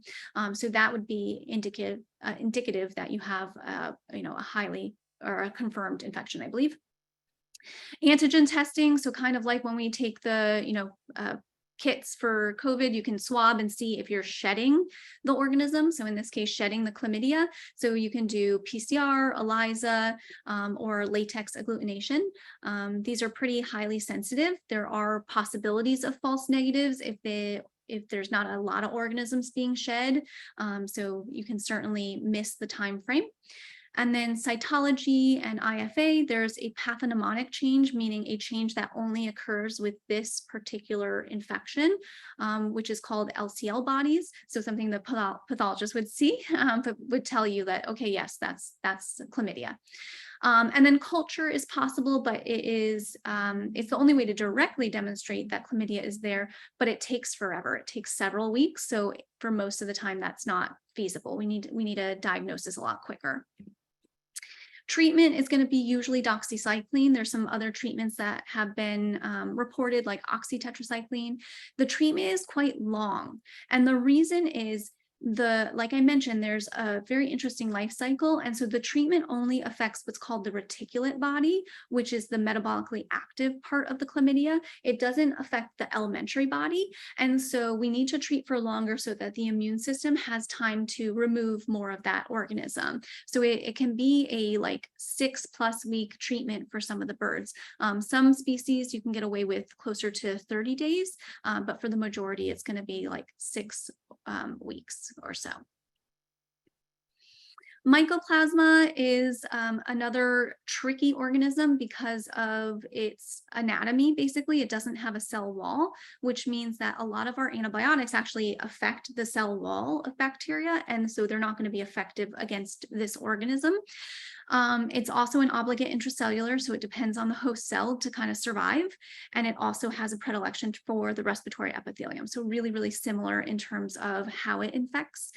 So that would be indicative that you have a highly or a confirmed infection, I believe. Antigen testing, so kind of like when we take the kits for COVID, you can swab and see if you're shedding the organism. So in this case, shedding the chlamydia. So you can do PCR, ELISA, or latex agglutination. These are pretty highly sensitive. There are possibilities of false negatives if there's not a lot of organisms being shed. So you can certainly miss the time frame. And then cytology and IFA, there's a pathognomonic change, meaning a change that only occurs with this particular infection, which is called LCL bodies. So something the pathologist would see, but would tell you that, okay, yes, that's chlamydia. And then culture is possible, but it's the only way to directly demonstrate that chlamydia is there, but it takes forever. It takes several weeks. So for most of the time, that's not feasible. We need a diagnosis a lot quicker. Treatment is going to be usually doxycycline. There's some other treatments that have been reported, like oxytetracycline. The treatment is quite long. And the reason is like I mentioned, there's a very interesting life cycle. And so the treatment only affects what's called the reticulate body, which is the metabolically active part of the chlamydia. It doesn't affect the elementary body. And so we need to treat for longer so that the immune system has time to remove more of that organism. So it can be a 6+ week treatment for some of the birds. Some species you can get away with closer to 30 days, but for the majority, it's going to be like 6 weeks or so. Mycoplasma is another tricky organism because of its anatomy. Basically, it doesn't have a cell wall, which means that a lot of our antibiotics actually affect the cell wall of bacteria, and so they're not going to be effective against this organism. It's also an obligate intracellular, so it depends on the host cell to kind of survive. And it also has a predilection for the respiratory epithelium. So really, really similar in terms of how it infects.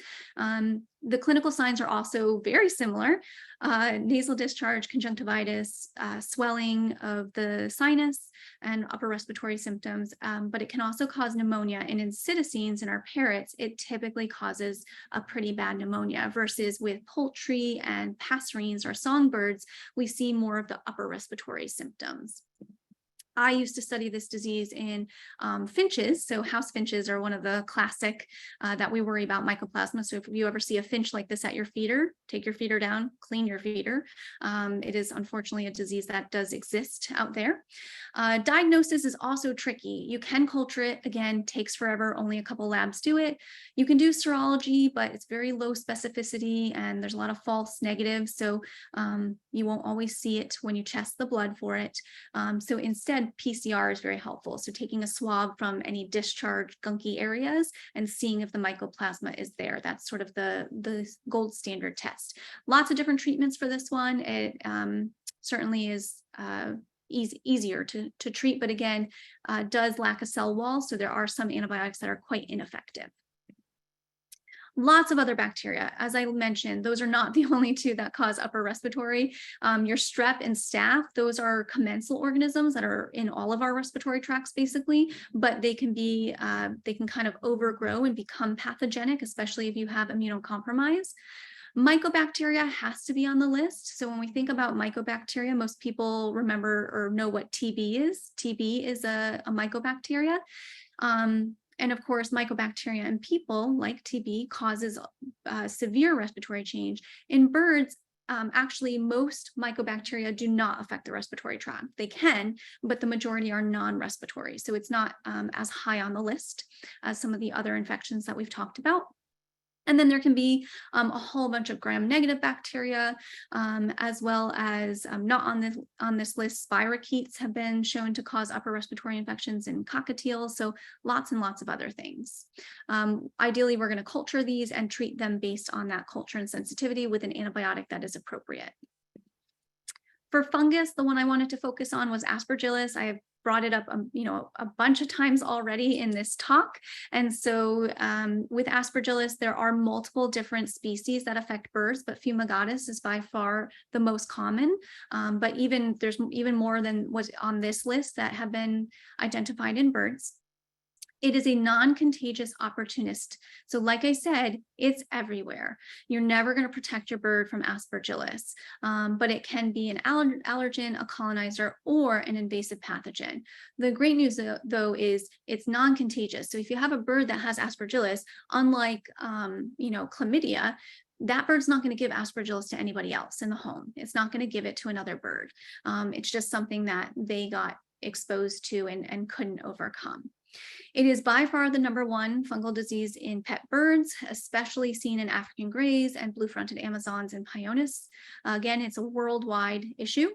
The clinical signs are also very similar. nasal discharge, conjunctivitis, swelling of the sinus, and upper respiratory symptoms, but it can also cause pneumonia. And in psittacines, in our parrots, it typically causes a pretty bad pneumonia, versus with poultry and passerines or songbirds, we see more of the upper respiratory symptoms. I used to study this disease in finches. So house finches are one of the classic that we worry about mycoplasma. So if you ever see a finch like this at your feeder, take your feeder down, clean your feeder. It is unfortunately a disease that does exist out there. Diagnosis is also tricky. You can culture it. Again, takes forever. Only a couple labs do it. You can do serology, but it's very low specificity and there's a lot of false negatives. So you won't always see it when you test the blood for it. So instead, PCR is very helpful. So taking a swab from any discharge gunky areas and seeing if the mycoplasma is there. That's sort of the gold standard test. Lots of different treatments for this one. It certainly is easier to treat, but again, does lack a cell wall. So there are some antibiotics that are quite ineffective. Lots of other bacteria. As I mentioned, those are not the only two that cause upper respiratory. Your strep and staph, those are commensal organisms that are in all of our respiratory tracts basically, but they can kind of overgrow and become pathogenic, especially if you have immunocompromise. Mycobacteria has to be on the list. So when we think about mycobacteria, most people remember or know what TB is. TB is a mycobacteria. And of course, mycobacteria in people, like TB, causes severe respiratory change. In birds, actually, most mycobacteria do not affect the respiratory tract. They can, but the majority are non-respiratory. So it's not as high on the list as some of the other infections that we've talked about. And then there can be a whole bunch of gram-negative bacteria, as well as not on this list, spirochetes have been shown to cause upper respiratory infections in cockatiels. So lots and lots of other things. Ideally, we're going to culture these and treat them based on that culture and sensitivity with an antibiotic that is appropriate. For fungus, the one I wanted to focus on was aspergillus. I have brought it up, a bunch of times already in this talk. And so with aspergillus, there are multiple different species that affect birds, but fumigatus is by far the most common. But there's even more than what's on this list that have been identified in birds. It is a non-contagious opportunist. So like I said, it's everywhere. You're never going to protect your bird from aspergillus, but it can be an allergen, a colonizer, or an invasive pathogen. The great news though is it's non-contagious. So if you have a bird that has aspergillus, unlike chlamydia, that bird's not going to give aspergillus to anybody else in the home. It's not going to give it to another bird. It's just something that they got exposed to and couldn't overcome. It is by far the #1 fungal disease in pet birds, especially seen in African greys and blue-fronted Amazons and Pyonis. Again, it's a worldwide issue.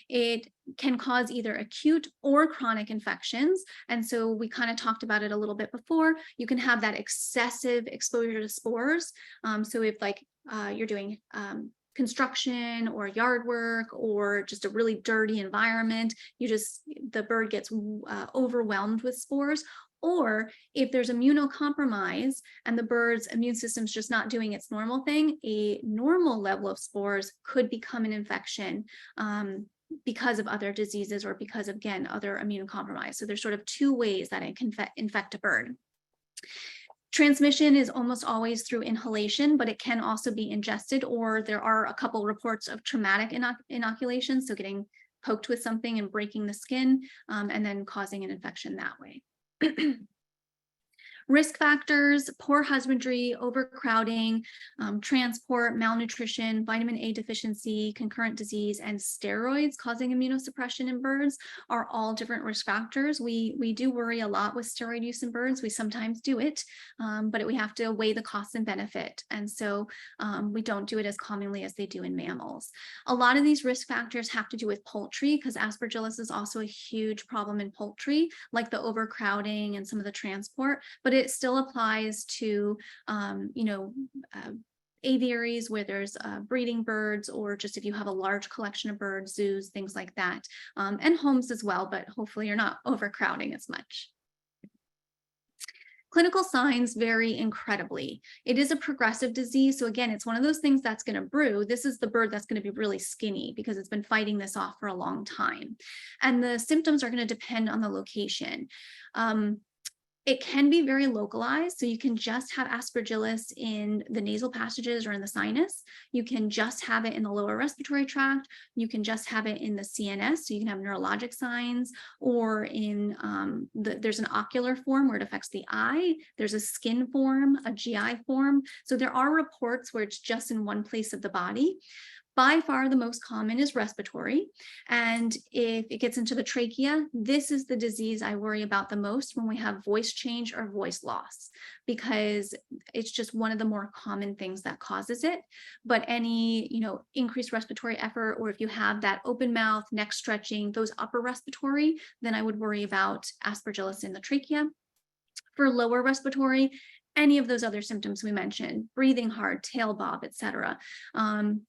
It can cause either acute or chronic infections. And so we kind of talked about it a little bit before. You can have that excessive exposure to spores. So if you're doing construction or yard work or just a really dirty environment, the bird gets overwhelmed with spores. Or if there's immunocompromise and the bird's immune system's just not doing its normal thing, a normal level of spores could become an infection because of other diseases or because of, again, other immunocompromise. So there's sort of two ways that it can infect a bird. Transmission is almost always through inhalation, but it can also be ingested, or there are a couple reports of traumatic inoculation, so getting poked with something and breaking the skin, and then causing an infection that way. Risk factors: poor husbandry, overcrowding, transport, malnutrition, vitamin A deficiency, concurrent disease, and steroids causing immunosuppression in birds are all different risk factors. We do worry a lot with steroid use in birds. We sometimes do it, but we have to weigh the cost and benefit. And so we don't do it as commonly as they do in mammals. A lot of these risk factors have to do with poultry, because aspergillus is also a huge problem in poultry, like the overcrowding and some of the transport, but it still applies to, aviaries where there's breeding birds, or just if you have a large collection of birds, zoos, things like that, and homes as well, but hopefully you're not overcrowding as much. Clinical signs vary incredibly. It is a progressive disease. So again, it's one of those things that's going to brew. This is the bird that's going to be really skinny because it's been fighting this off for a long time. And the symptoms are going to depend on the location. It can be very localized. So you can just have aspergillus in the nasal passages or in the sinus. You can just have it in the lower respiratory tract. You can just have it in the CNS. So you can have neurologic signs, or in there's an ocular form where it affects the eye. There's a skin form, a GI form. So there are reports where it's just in one place of the body. By far, the most common is respiratory. And if it gets into the trachea, this is the disease I worry about the most when we have voice change or voice loss, because it's just one of the more common things that causes it. But any, increased respiratory effort, or if you have that open mouth, neck stretching, those upper respiratory, then I would worry about aspergillus in the trachea. For lower respiratory, any of those other symptoms we mentioned, breathing hard, tail bob, etc.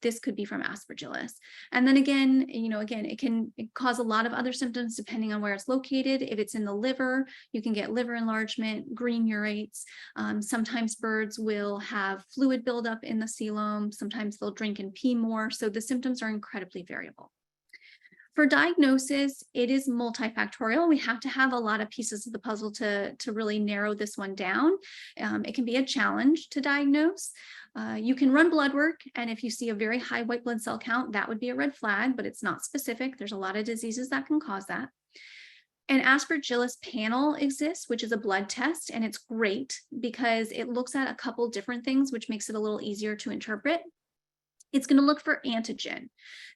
This could be from aspergillus. And then again, it can cause a lot of other symptoms depending on where it's located. If it's in the liver, you can get liver enlargement, green urates. Sometimes birds will have fluid buildup in the coelom. Sometimes they'll drink and pee more. So the symptoms are incredibly variable. For diagnosis, it is multifactorial. We have to have a lot of pieces of the puzzle to really narrow this one down. It can be a challenge to diagnose. You can run blood work, and if you see a very high white blood cell count, that would be a red flag, but it's not specific. There's a lot of diseases that can cause that. An aspergillus panel exists, which is a blood test, and it's great because it looks at a couple different things, which makes it a little easier to interpret. It's going to look for antigen.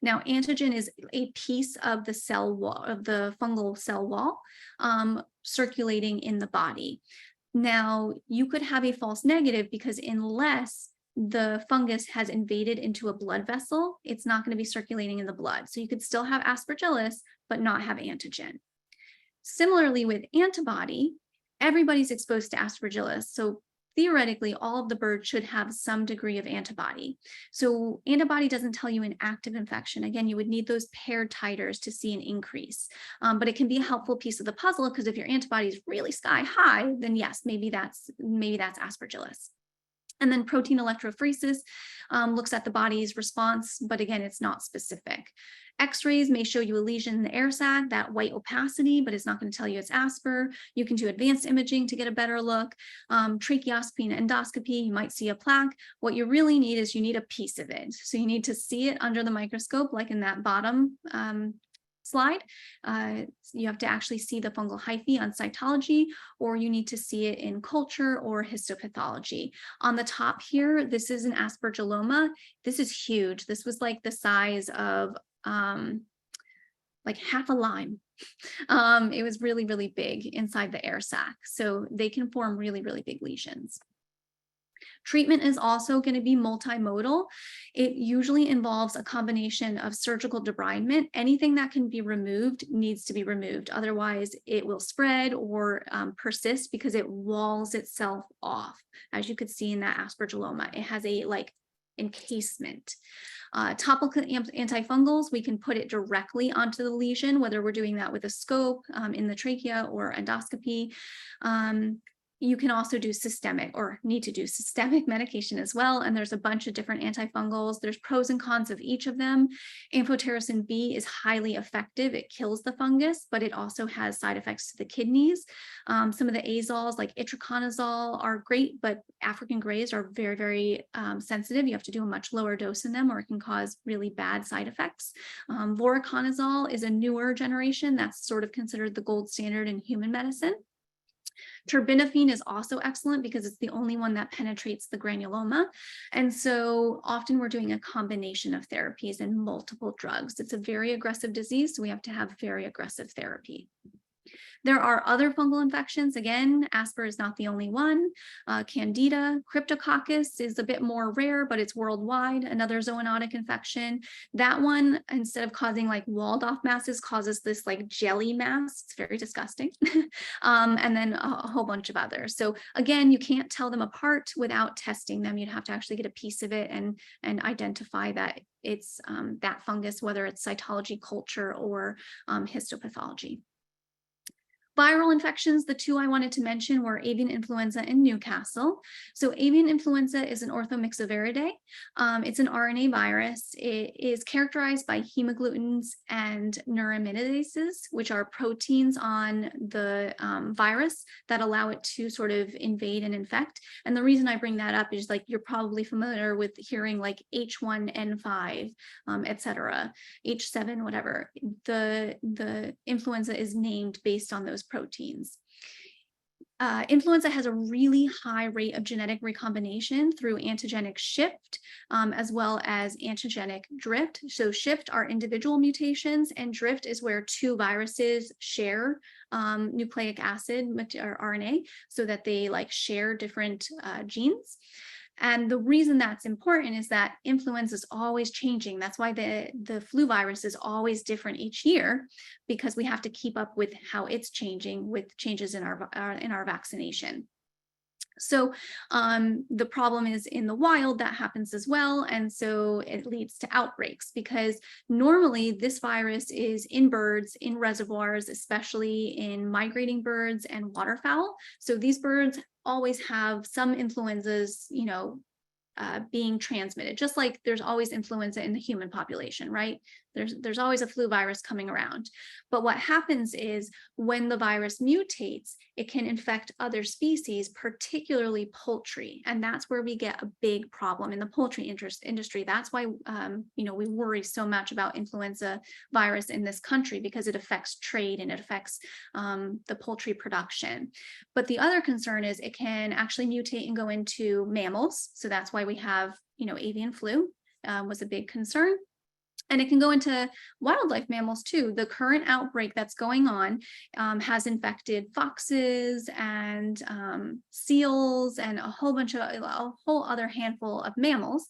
Now, antigen is a piece of the cell wall, of the fungal cell wall, circulating in the body. Now, you could have a false negative because unless the fungus has invaded into a blood vessel, it's not going to be circulating in the blood. So you could still have aspergillus, but not have antigen. Similarly, with antibody, everybody's exposed to aspergillus. So theoretically, all of the birds should have some degree of antibody. So antibody doesn't tell you an active infection. Again, you would need those paired titers to see an increase. But it can be a helpful piece of the puzzle, because if your antibody is really sky high, then yes, maybe that's aspergillus. And then protein electrophoresis looks at the body's response, but again, it's not specific. X-rays may show you a lesion in the air sac, that white opacity, but it's not going to tell you it's Asper. You can do advanced imaging to get a better look. Tracheoscopy and endoscopy, you might see a plaque. What you really need is you need a piece of it. So you need to see it under the microscope, like in that bottom slide. You have to actually see the fungal hyphae on cytology, or you need to see it in culture or histopathology. On the top here, this is an aspergilloma. This is huge. This was like the size of like half a lime. It was really, really big inside the air sac. So they can form really, really big lesions. Treatment is also going to be multimodal. It usually involves a combination of surgical debridement. Anything that can be removed needs to be removed. Otherwise, it will spread or persist because it walls itself off. As you could see in that aspergilloma, it has a encasement. Topical antifungals, we can put it directly onto the lesion, whether we're doing that with a scope in the trachea or endoscopy. You can also do systemic, or need to do systemic medication as well. And there's a bunch of different antifungals. There's pros and cons of each of them. Amphotericin B is highly effective. It kills the fungus, but it also has side effects to the kidneys. Some of the azoles like itraconazole are great, but African greys are very, very sensitive. You have to do a much lower dose in them, or it can cause really bad side effects. Voriconazole is a newer generation that's sort of considered the gold standard in human medicine. Terbinafine is also excellent because it's the only one that penetrates the granuloma. And so often we're doing a combination of therapies and multiple drugs. It's a very aggressive disease, so we have to have very aggressive therapy. There are other fungal infections. Again, Asper is not the only one. Candida, Cryptococcus is a bit more rare, but it's worldwide. Another zoonotic infection. That one, instead of causing like walled off masses, causes this like jelly mass. It's very disgusting. And then a whole bunch of others. So again, you can't tell them apart without testing them. You'd have to actually get a piece of it and identify that it's that fungus, whether it's cytology, culture, or histopathology. Viral infections, the two I wanted to mention were avian influenza and Newcastle. So avian influenza is an orthomyxoviridae. It's an RNA virus. It is characterized by hemagglutinins and neuraminases, which are proteins on the virus that allow it to sort of invade and infect. And the reason I bring that up is like you're probably familiar with hearing like H1N5, et cetera, H7, whatever. The influenza is named based on those proteins. Influenza has a really high rate of genetic recombination through antigenic shift, as well as antigenic drift. So shift are individual mutations, and drift is where two viruses share nucleic acid or RNA, so that they like share different genes. And the reason that's important is that influenza is always changing. That's why the flu virus is always different each year, because we have to keep up with how it's changing with changes in our vaccination. So the problem is in the wild that happens as well. And so it leads to outbreaks, because normally this virus is in birds, in reservoirs, especially in migrating birds and waterfowl. So these birds always have some influenzas, you know, being transmitted, just like there's always influenza in the human population, right? There's always a flu virus coming around. But what happens is when the virus mutates, it can infect other species, particularly poultry. And that's where we get a big problem in the poultry industry. That's why you know, we worry so much about influenza virus in this country, because it affects trade and it affects the poultry production. But the other concern is it can actually mutate and go into mammals. So that's why we have, you know, avian flu was a big concern. And it can go into wildlife mammals too. The current outbreak that's going on has infected foxes and seals and a whole other handful of mammals.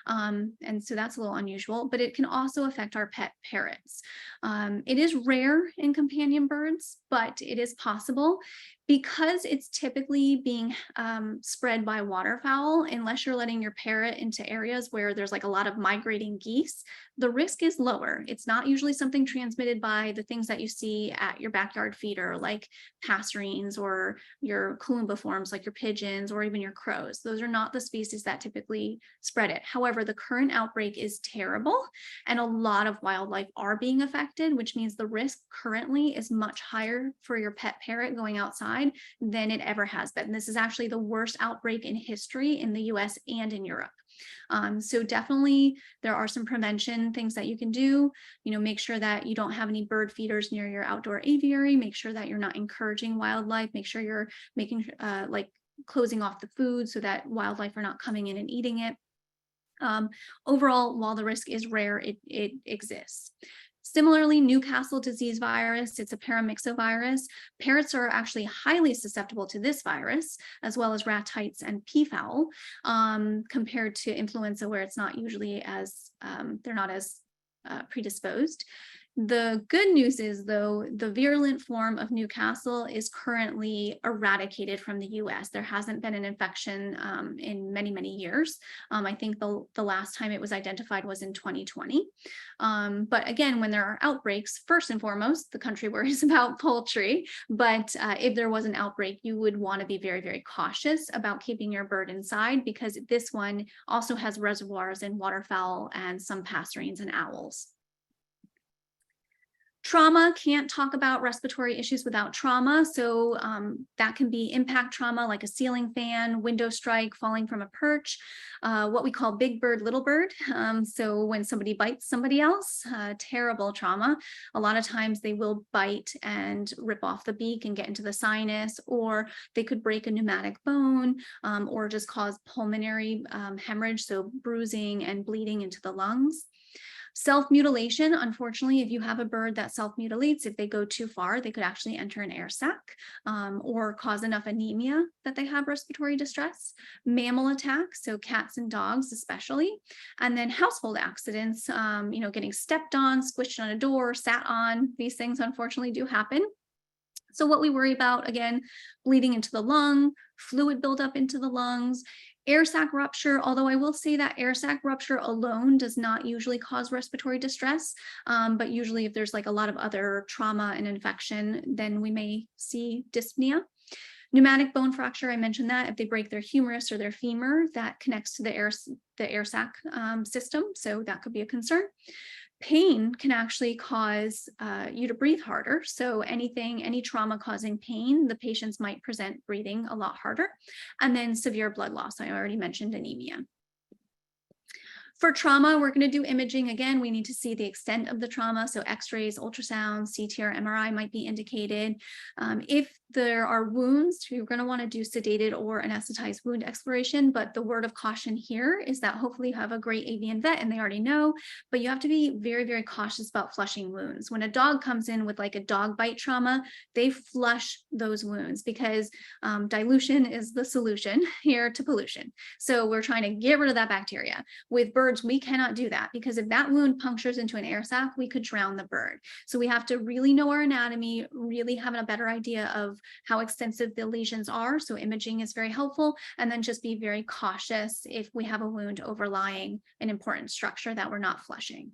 And so that's a little unusual, but it can also affect our pet parrots. It is rare in companion birds, but it is possible. Because it's typically being spread by waterfowl, unless you're letting your parrot into areas where there's like a lot of migrating geese, the risk is lower. It's not usually something transmitted by the things that you see at your backyard feeder, like passerines or your columbiforms, like your pigeons or even your crows. Those are not the species that typically spread it. However, the current outbreak is terrible, and a lot of wildlife are being affected, which means the risk currently is much higher for your pet parrot going outside than it ever has been. This is actually the worst outbreak in history in the US and in Europe. So definitely there are some prevention things that you can do. You know, make sure that you don't have any bird feeders near your outdoor aviary. Make sure that you're not encouraging wildlife. Make sure you're making like closing off the food so that wildlife are not coming in and eating it. Overall, while the risk is rare, it exists. Similarly, Newcastle disease virus, it's a paramyxovirus. Parrots are actually highly susceptible to this virus, as well as ratites and peafowl, compared to influenza, where it's not usually as, they're not as predisposed. The good news is, though, the virulent form of Newcastle is currently eradicated from the US. There hasn't been an infection in many, many years. I think the last time it was identified was in 2020. But again, when there are outbreaks, first and foremost, the country worries about poultry. But if there was an outbreak, you would want to be very, very cautious about keeping your bird inside, because this one also has reservoirs in waterfowl and some passerines and owls. Trauma, can't talk about respiratory issues without trauma. So that can be impact trauma, like a ceiling fan, window strike, falling from a perch, what we call big bird, little bird. So when somebody bites somebody else, terrible trauma. A lot of times they will bite and rip off the beak and get into the sinus, or they could break a pneumatic bone, or just cause pulmonary hemorrhage, so bruising and bleeding into the lungs. Self-mutilation, unfortunately, if you have a bird that self-mutilates, if they go too far, they could actually enter an air sac or cause enough anemia that they have respiratory distress. Mammal attacks, so cats and dogs especially. And then household accidents, you know, getting stepped on, squished on a door, sat on. These things unfortunately do happen. So what we worry about, again, bleeding into the lung, fluid buildup into the lungs. Air sac rupture, although I will say that air sac rupture alone does not usually cause respiratory distress, but usually if there's like a lot of other trauma and infection, then we may see dyspnea. Pneumatic bone fracture, I mentioned that if they break their humerus or their femur, that connects to the air sac system, so that could be a concern. Pain can actually cause you to breathe harder. So any trauma causing pain, the patients might present breathing a lot harder. And then severe blood loss, I already mentioned anemia. For trauma, we're going to do imaging. Again, we need to see the extent of the trauma. So x-rays, ultrasound, CT or MRI might be indicated. If there are wounds, you're going to want to do sedated or anesthetized wound exploration. But the word of caution here is that hopefully you have a great avian vet and they already know, but you have to be very, very cautious about flushing wounds. When a dog comes in with like a dog bite trauma, they flush those wounds because dilution is the solution here to pollution. So we're trying to get rid of that bacteria. With birds, we cannot do that because if that wound punctures into an air sac, we could drown the bird. So we have to really know our anatomy, really have a better idea of how extensive the lesions are. So imaging is very helpful. And then just be very cautious if we have a wound overlying an important structure that we're not flushing.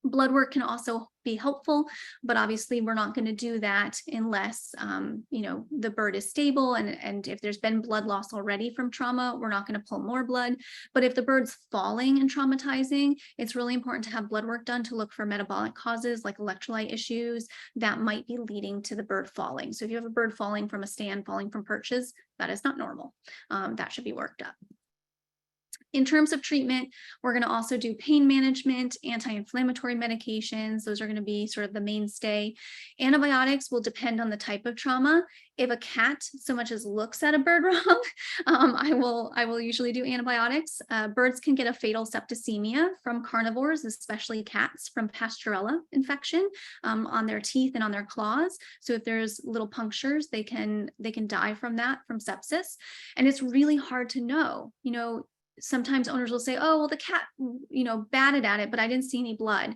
Blood work can also be helpful, but obviously we're not going to do that unless, the bird is stable. And if there's been blood loss already from trauma, we're not going to pull more blood. But if the bird's falling and traumatizing, it's really important to have blood work done to look for metabolic causes like electrolyte issues that might be leading to the bird falling. So if you have a bird falling from a stand, falling from perches, that is not normal. That should be worked up. In terms of treatment, we're going to also do pain management, anti-inflammatory medications. Those are going to be sort of the mainstay. Antibiotics will depend on the type of trauma. If a cat so much as looks at a bird wrong, I will usually do antibiotics. Birds can get a fatal septicemia from carnivores, especially cats, from Pasteurella infection on their teeth and on their claws. So if there's little punctures, they can die from that, from sepsis. And it's really hard to know. Sometimes owners will say, oh, well, the cat, batted at it, but I didn't see any blood.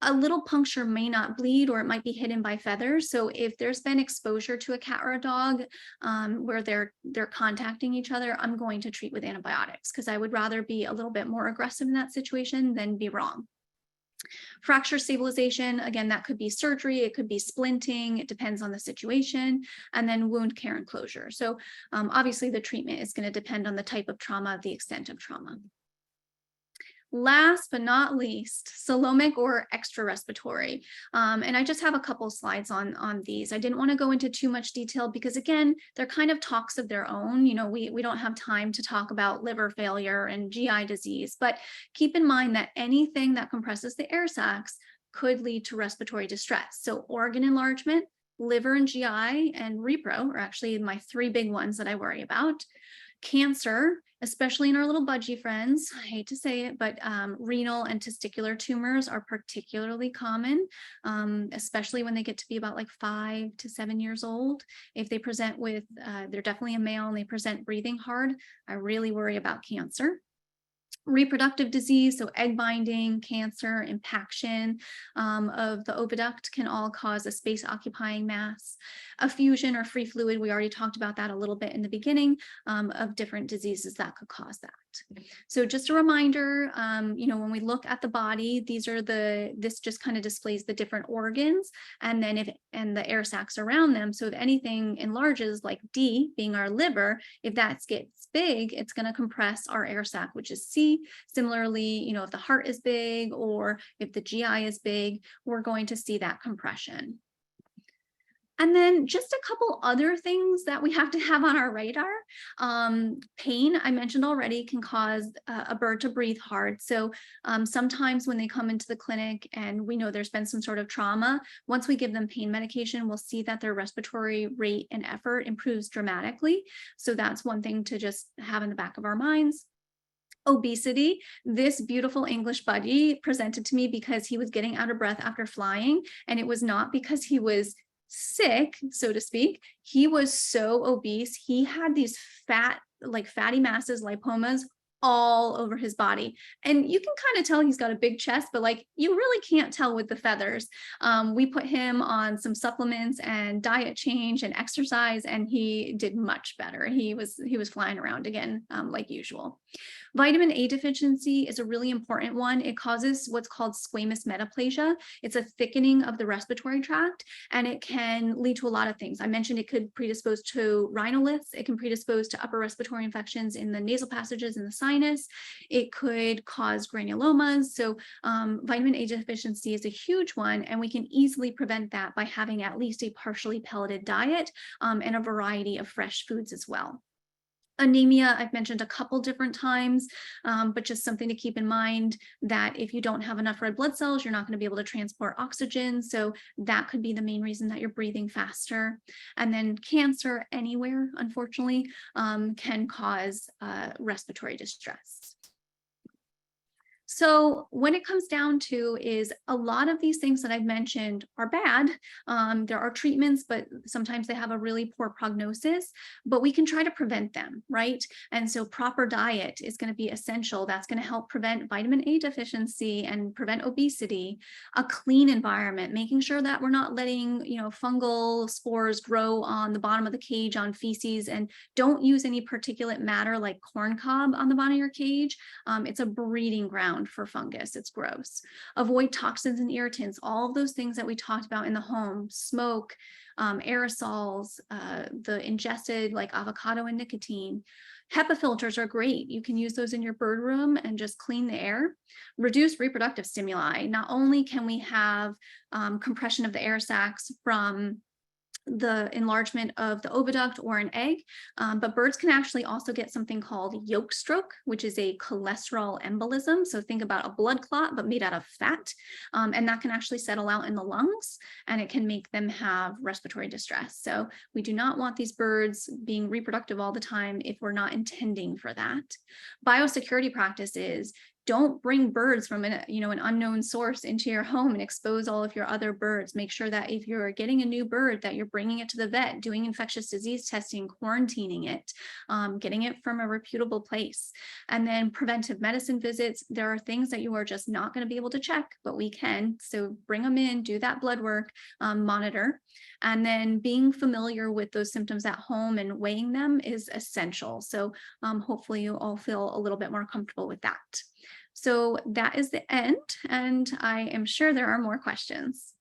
A little puncture may not bleed, or it might be hidden by feathers. So if there's been exposure to a cat or a dog where they're contacting each other, I'm going to treat with antibiotics because I would rather be a little bit more aggressive in that situation than be wrong. Fracture stabilization, again, that could be surgery, it could be splinting, it depends on the situation, and then wound care and closure. So obviously the treatment is going to depend on the type of trauma, the extent of trauma. Last but not least, coelomic or extra respiratory. And I just have a couple slides on these. I didn't want to go into too much detail because, again, they're kind of talks of their own. We don't have time to talk about liver failure and GI disease, but keep in mind that anything that compresses the air sacs could lead to respiratory distress. So organ enlargement, liver and GI, and repro are actually my three big ones that I worry about. Cancer, especially in our little budgie friends, I hate to say it, but renal and testicular tumors are particularly common, especially when they get to be about like 5 to 7 years old. If they present with, they're definitely a male and they present breathing hard, I really worry about cancer. Reproductive disease, so egg binding, cancer, impaction of the oviduct can all cause a space occupying mass. Effusion or free fluid, we already talked about that a little bit in the beginning, of different diseases that could cause that. So just a reminder, when we look at the body, this just kind of displays the different organs and then and the air sacs around them. So if anything enlarges, like D being our liver, if that gets big, it's going to compress our air sac, which is C. Similarly, if the heart is big or if the GI is big, we're going to see that compression. And then just a couple other things that we have to have on our radar. Pain, I mentioned already, can cause a bird to breathe hard. So sometimes when they come into the clinic and we know there's been some sort of trauma, once we give them pain medication, we'll see that their respiratory rate and effort improves dramatically. So that's one thing to just have in the back of our minds. Obesity, this beautiful English budgie presented to me because he was getting out of breath after flying, and it was not because he was sick, so to speak. He was so obese. He had these fatty masses, lipomas, all over his body. And you can kind of tell he's got a big chest, but like you really can't tell with the feathers. We put him on some supplements and diet change and exercise, and he did much better. He was flying around again, like usual. Vitamin A deficiency is a really important one. It causes what's called squamous metaplasia. It's a thickening of the respiratory tract, and it can lead to a lot of things. I mentioned it could predispose to rhinoliths. It can predispose to upper respiratory infections in the nasal passages and the sinus. It could cause granulomas. So vitamin A deficiency is a huge one, and we can easily prevent that by having at least a partially pelleted diet and a variety of fresh foods as well. Anemia, I've mentioned a couple different times, but just something to keep in mind that if you don't have enough red blood cells, you're not going to be able to transport oxygen. So that could be the main reason that you're breathing faster. And then cancer anywhere, unfortunately, can cause respiratory distress. So when it comes down to is a lot of these things that I've mentioned are bad. There are treatments, but sometimes they have a really poor prognosis, but we can try to prevent them, right? And so proper diet is going to be essential. That's going to help prevent vitamin A deficiency and prevent obesity. A clean environment, making sure that we're not letting, fungal spores grow on the bottom of the cage on feces, and don't use any particulate matter like corn cob on the bottom of your cage. It's a breeding ground for fungus. It's gross. Avoid toxins and irritants, all of those things that we talked about in the home, smoke, aerosols, the ingested like avocado and nicotine. HEPA filters are great. You can use those in your bird room and just clean the air. Reduce reproductive stimuli. Not only can we have compression of the air sacs from the enlargement of the oviduct or an egg, but birds can actually also get something called yolk stroke, which is a cholesterol embolism. So think about a blood clot, but made out of fat. And that can actually settle out in the lungs, and it can make them have respiratory distress. So we do not want these birds being reproductive all the time if we're not intending for that. Biosecurity practices. Don't bring birds from an unknown source into your home and expose all of your other birds. Make sure that if you're getting a new bird, that you're bringing it to the vet, doing infectious disease testing, quarantining it, getting it from a reputable place. And then preventive medicine visits. There are things that you are just not going to be able to check, but we can. So bring them in, do that blood work, monitor. And then being familiar with those symptoms at home and weighing them is essential. So hopefully you all feel a little bit more comfortable with that. So that is the end, and I am sure there are more questions.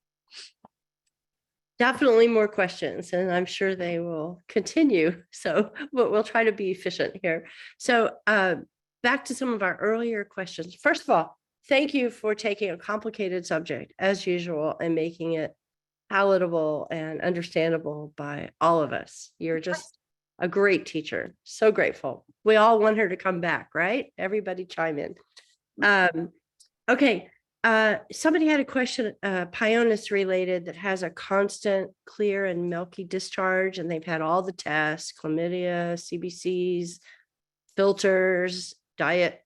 Definitely more questions, and I'm sure they will continue. So we'll try to be efficient here. So back to some of our earlier questions. First of all, thank you for taking a complicated subject as usual and making it palatable and understandable by all of us. You're just a great teacher. So grateful. We all want her to come back, right? Everybody chime in. Okay. Somebody had a question, pyonis related, that has a constant clear and milky discharge, and they've had all the tests, chlamydia, CBCs, filters, diet,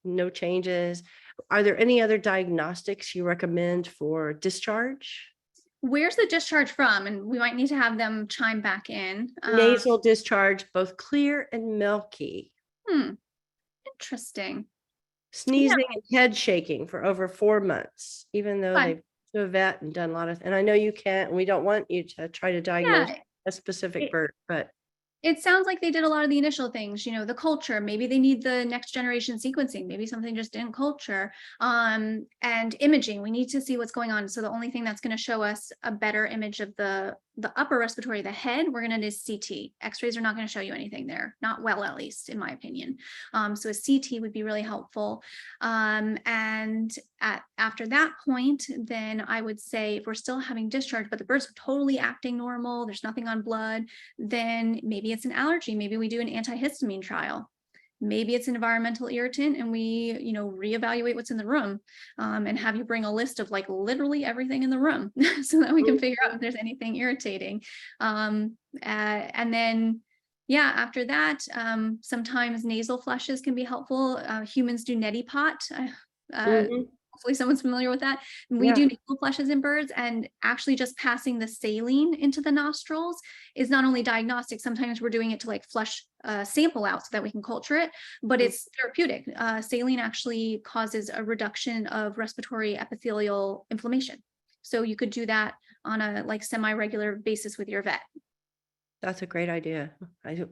no changes. Are there any other diagnostics you recommend for discharge? Where's the discharge from? And we might need to have them chime back in. Nasal discharge, both clear and milky. Interesting. Sneezing and head shaking for over 4 months, even though they've been to a vet and done a lot of, and I know you can't, we don't want you to try to diagnose a specific bird, but it sounds like they did a lot of the initial things, the culture, maybe they need the next generation sequencing, maybe something just didn't culture, and imaging. We need to see what's going on. So the only thing that's going to show us a better image of the upper respiratory, the head, we're going to do CT. X-rays are not going to show you anything there, not well, at least in my opinion. So a CT would be really helpful. And after that point, then I would say if we're still having discharge, but the bird's totally acting normal, there's nothing on blood, then maybe it's an allergy. Maybe we do an antihistamine trial. Maybe it's an environmental irritant, and we, reevaluate what's in the room, and have you bring a list of like literally everything in the room so that we can figure out if there's anything irritating. And then, after that, sometimes nasal flushes can be helpful. Humans do neti pot. Hopefully someone's familiar with that. We Yeah. do nasal flushes in birds, and actually just passing the saline into the nostrils is not only diagnostic. Sometimes we're doing it to like flush a sample out so that we can culture it, but Mm. it's therapeutic. Saline actually causes a reduction of respiratory epithelial inflammation. So you could do that on a like semi-regular basis with your vet. That's a great idea.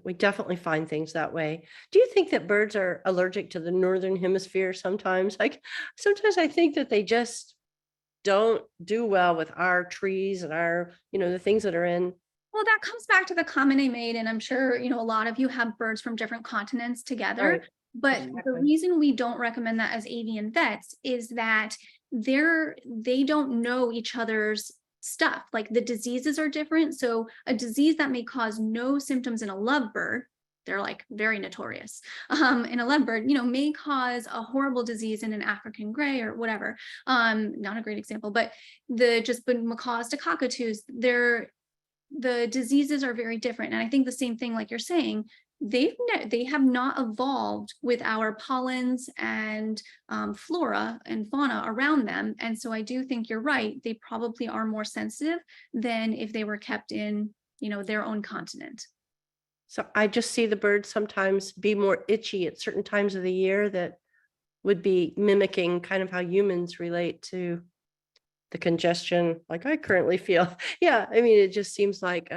We definitely find things that way. Do you think that birds are allergic to the northern hemisphere sometimes? Like sometimes I think that they just don't do well with our trees and our, the things that are in. Well, that comes back to the comment I made, and I'm sure, a lot of you have birds from different continents together. Right. But the Exactly. reason we don't recommend that as avian vets is that they don't know each other's stuff. Like the diseases are different. So a disease that may cause no symptoms in a lovebird, they're like very notorious. In a lovebird, may cause a horrible disease in an African gray or whatever. Not a great example, but macaws to cockatoos, the diseases are very different. And I think the same thing, like you're saying, they have not evolved with our pollens and flora and fauna around them. And so I do think you're right. They probably are more sensitive than if they were kept in, their own continent. So I just see the birds sometimes be more itchy at certain times of the year that would be mimicking kind of how humans relate to the congestion like I currently feel. Yeah, I mean, it just seems like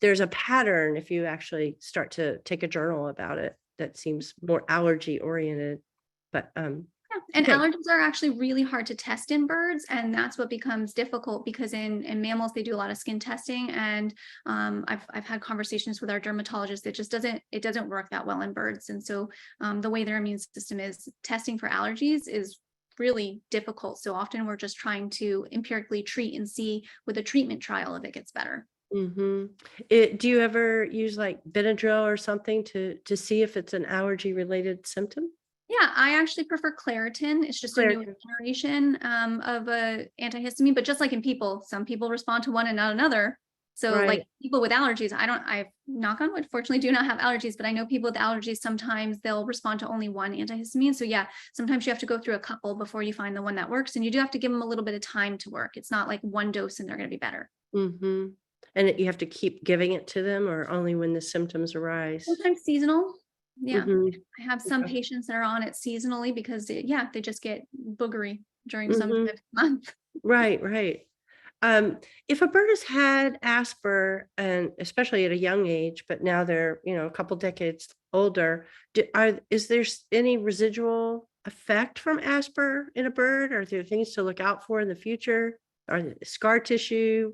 there's a pattern if you actually start to take a journal about it that seems more allergy oriented. But Yeah. And okay, allergens are actually really hard to test in birds, and that's what becomes difficult because in mammals they do a lot of skin testing, and I've had conversations with our dermatologist that just doesn't work that well in birds, and so the way their immune system is, testing for allergies is really difficult. So often we're just trying to empirically treat and see with a treatment trial if it gets better. mm-hmm. Do you ever use like Benadryl or something to see if it's an allergy related symptom? Yeah, I actually prefer Claritin. It's just a new Claritin. generation of a antihistamine, but just like in people, some people respond to one and not another. So like Right. people with allergies, I knock on wood, fortunately do not have allergies, but I know people with allergies, sometimes they'll respond to only one antihistamine. So yeah, sometimes you have to go through a couple before you find the one that works, and you do have to give them a little bit of time to work. It's not like one dose and they're going to be better. Mm-hmm. And you have to keep giving it to them or only when the symptoms arise? Sometimes seasonal. Yeah. Mm-hmm. I have some patients that are on it seasonally because they just get boogery during some Mm-hmm. time of the month. Right, right. If a bird has had Asper, and especially at a young age, but now they're, a couple decades older, is there any residual effect from Asper in a bird? Are there things to look out for in the future? Are there scar tissue?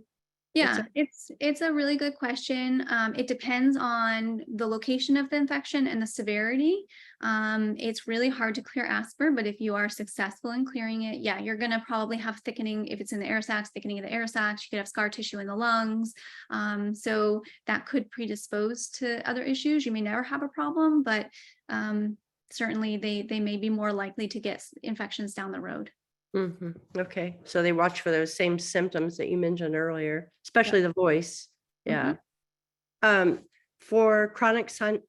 Yeah, it's a really good question. It depends on the location of the infection and the severity. It's really hard to clear Asper, but if you are successful in clearing it, yeah, you're gonna probably have thickening. If it's in the air sacs, thickening of the air sacs. You could have scar tissue in the lungs. So that could predispose to other issues. You may never have a problem, but certainly they may be more likely to get infections down the road. Mhm. Okay, so they watch for those same symptoms that you mentioned earlier, Yeah. especially the voice. Mhm. Yeah. Um, for chronic sorry,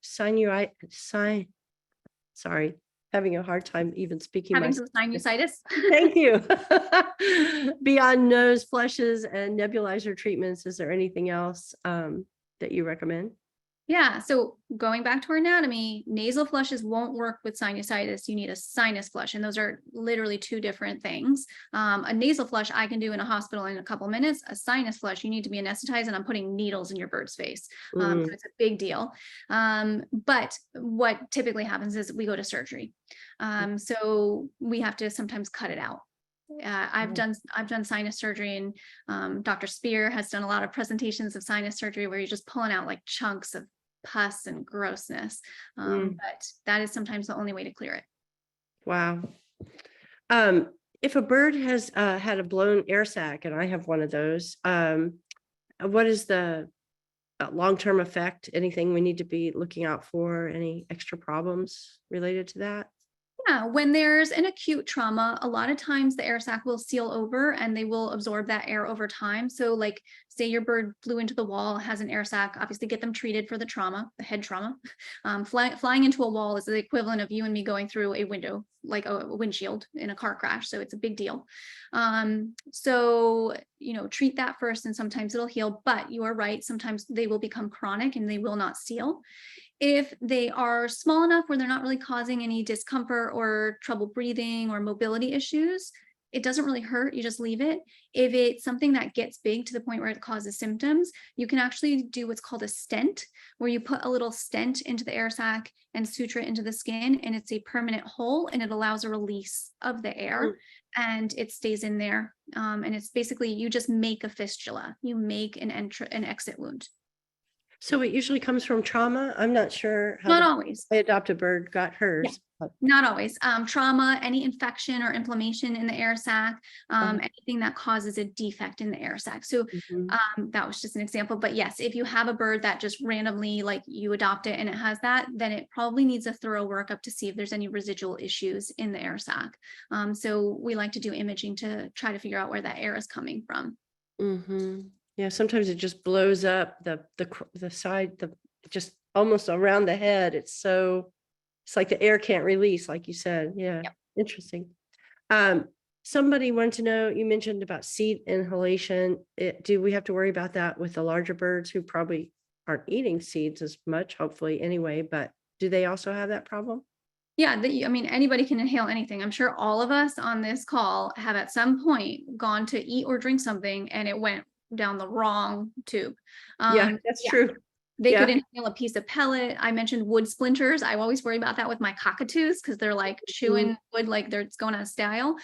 having a hard time even speaking my. Having some sinusitis. Thank you. Beyond nose flushes and nebulizer treatments, is there anything else that you recommend? Yeah, so going back to our anatomy, nasal flushes won't work with sinusitis. You need a sinus flush, and those are literally two different things. A nasal flush I can do in a hospital in a couple minutes. A sinus flush, you need to be anesthetized, and I'm putting needles in your bird's face. So it's a big deal. But what typically happens is we go to surgery. So we have to sometimes cut it out. I've done sinus surgery, and Dr. Spear has done a lot of presentations of sinus surgery where you're just pulling out like chunks of pus and grossness. But that is sometimes the only way to clear it. Wow. If a bird has had a blown air sac, and I have one of those, what is the long-term effect? Anything we need to be looking out for? Any extra problems related to that? Yeah, when there's an acute trauma, a lot of times the air sac will seal over and they will absorb that air over time. So like say your bird flew into the wall, has an air sac, obviously get them treated for the trauma, the head trauma. Flying into a wall is the equivalent of you and me going through a window, like a windshield in a car crash. So it's a big deal. So, treat that first and sometimes it'll heal, but you are right. Sometimes they will become chronic and they will not seal. If they are small enough where they're not really causing any discomfort or trouble breathing or mobility issues, it doesn't really hurt. You just leave it. If it's something that gets big to the point where it causes symptoms, you can actually do what's called a stent, where you put a little stent into the air sac and suture it into the skin, and it's a permanent hole and it allows a release of the air and it stays in there. And it's basically, you just make a fistula, you make an exit wound. So it usually comes from trauma. I'm not sure how Not always. my adopted bird got hers. But Not always. Trauma, any infection or inflammation in the air sac, anything that causes a defect in the air sac. So that was just an example. But yes, if you have a bird that just randomly, like you adopt it and it has that, then it probably needs a thorough workup to see if there's any residual issues in the air sac. So we like to do imaging to try to figure out where that air is coming from. Yeah, sometimes it just blows up the side, just almost around the head. It's like the air can't release, like you said. Yeah. Yep. Interesting. Somebody wanted to know, you mentioned about seed inhalation. Do we have to worry about that with the larger birds who probably aren't eating seeds as much, hopefully anyway, but do they also have that problem? Yeah, anybody can inhale anything. I'm sure all of us on this call have at some point gone to eat or drink something and it went down the wrong tube. Yeah, that's true. They could inhale a piece of pellet. I mentioned wood splinters. I always worry about that with my cockatoos because they're like chewing wood like it's going out of style.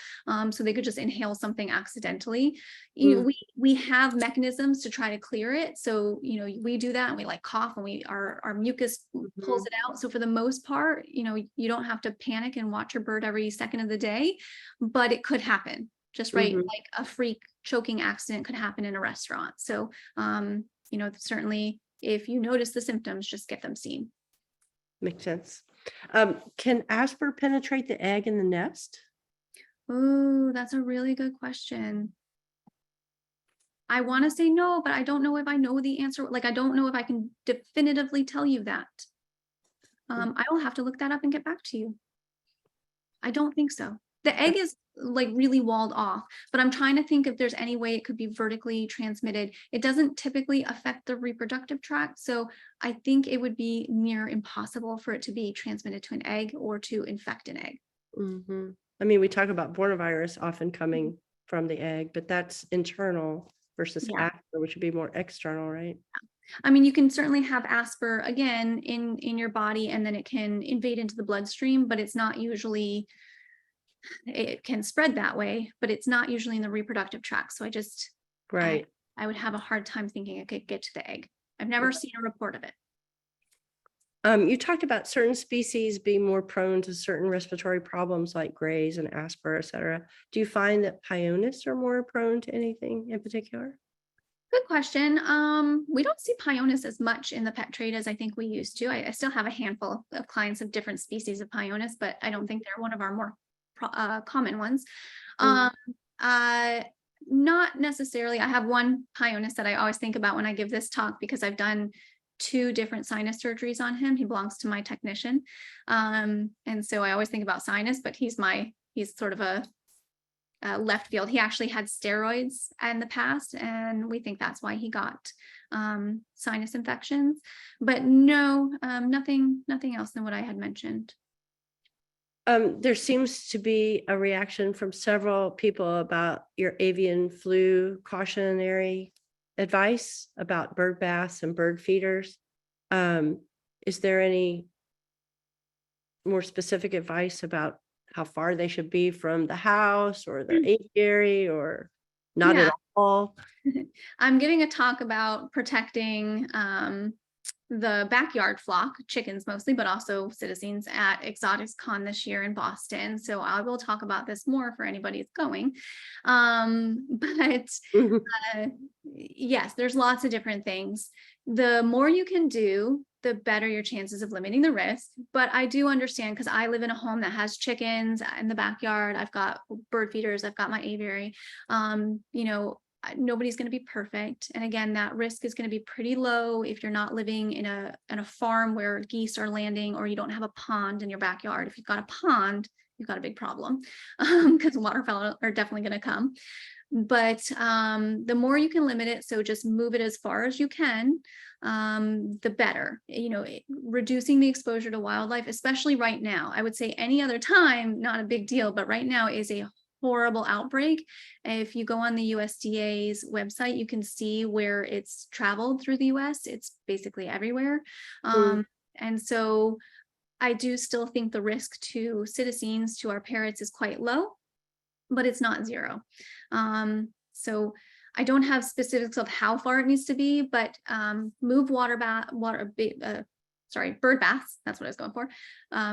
So they could just inhale something accidentally. We have mechanisms to try to clear it. So, we do that and we like cough and our mucus pulls it out. So for the most part, you don't have to panic and watch your bird every second of the day, but it could happen. Just right, like a freak choking accident could happen in a restaurant. So, certainly if you notice the symptoms, just get them seen. Makes sense. Can asper penetrate the egg in the nest? Oh, that's a really good question. I want to say no, but I don't know if I know the answer. Like, I don't know if I can definitively tell you that. I will have to look that up and get back to you. I don't think so. The egg is like really walled off, but I'm trying to think if there's any way it could be vertically transmitted. It doesn't typically affect the reproductive tract. So I think it would be near impossible for it to be transmitted to an egg or to infect an egg. I mean, we talk about bornavirus often coming from the egg, but that's internal versus asper, which would be more external, right? I mean, you can certainly have asper again in your body and then it can invade into the bloodstream, but it's not usually, it can spread that way, but it's not usually in the reproductive tract. So I would have a hard time thinking it could get to the egg. I've never seen a report of it. You talked about certain species being more prone to certain respiratory problems like grays and asper, et cetera. Do you find that Pyonis are more prone to anything in particular? Good question. We don't see Pyonis as much in the pet trade as I think we used to. I still have a handful of clients of different species of Pyonis, but I don't think they're one of our more common ones. Not necessarily. I have one Pyonis that I always think about when I give this talk because I've done 2 different sinus surgeries on him. He belongs to my technician. And so I always think about sinus, but he's sort of a left field. He actually had steroids in the past, and we think that's why he got sinus infections. But no, nothing else than what I had mentioned. There seems to be a reaction from several people about your avian flu cautionary advice about bird baths and bird feeders. Is there any more specific advice about how far they should be from the house or the apiary or not at all? I'm giving a talk about protecting the backyard flock, chickens mostly, but also citizens at ExoticsCon this year in Boston. So I will talk about this more for anybody who's going. But yes, there's lots of different things. The more you can do, the better your chances of limiting the risk. But I do understand, because I live in a home that has chickens in the backyard. I've got bird feeders. I've got my aviary. Nobody's going to be perfect. And again, that risk is going to be pretty low if you're not living in a farm where geese are landing, or you don't have a pond in your backyard. If you've got a pond, you've got a big problem, because waterfowl are definitely going to come. But the more you can limit it, so just move it as far as you can, the better. Reducing the exposure to wildlife, especially right now. I would say any other time, not a big deal, but right now is a horrible outbreak. If you go on the USDA's website, you can see where it's traveled through the US. It's basically everywhere. And so I do still think the risk to citizens, to our parrots, is quite low, but it's not zero. So I don't have specifics of how far it needs to be, but move bird baths. That's what I was going for.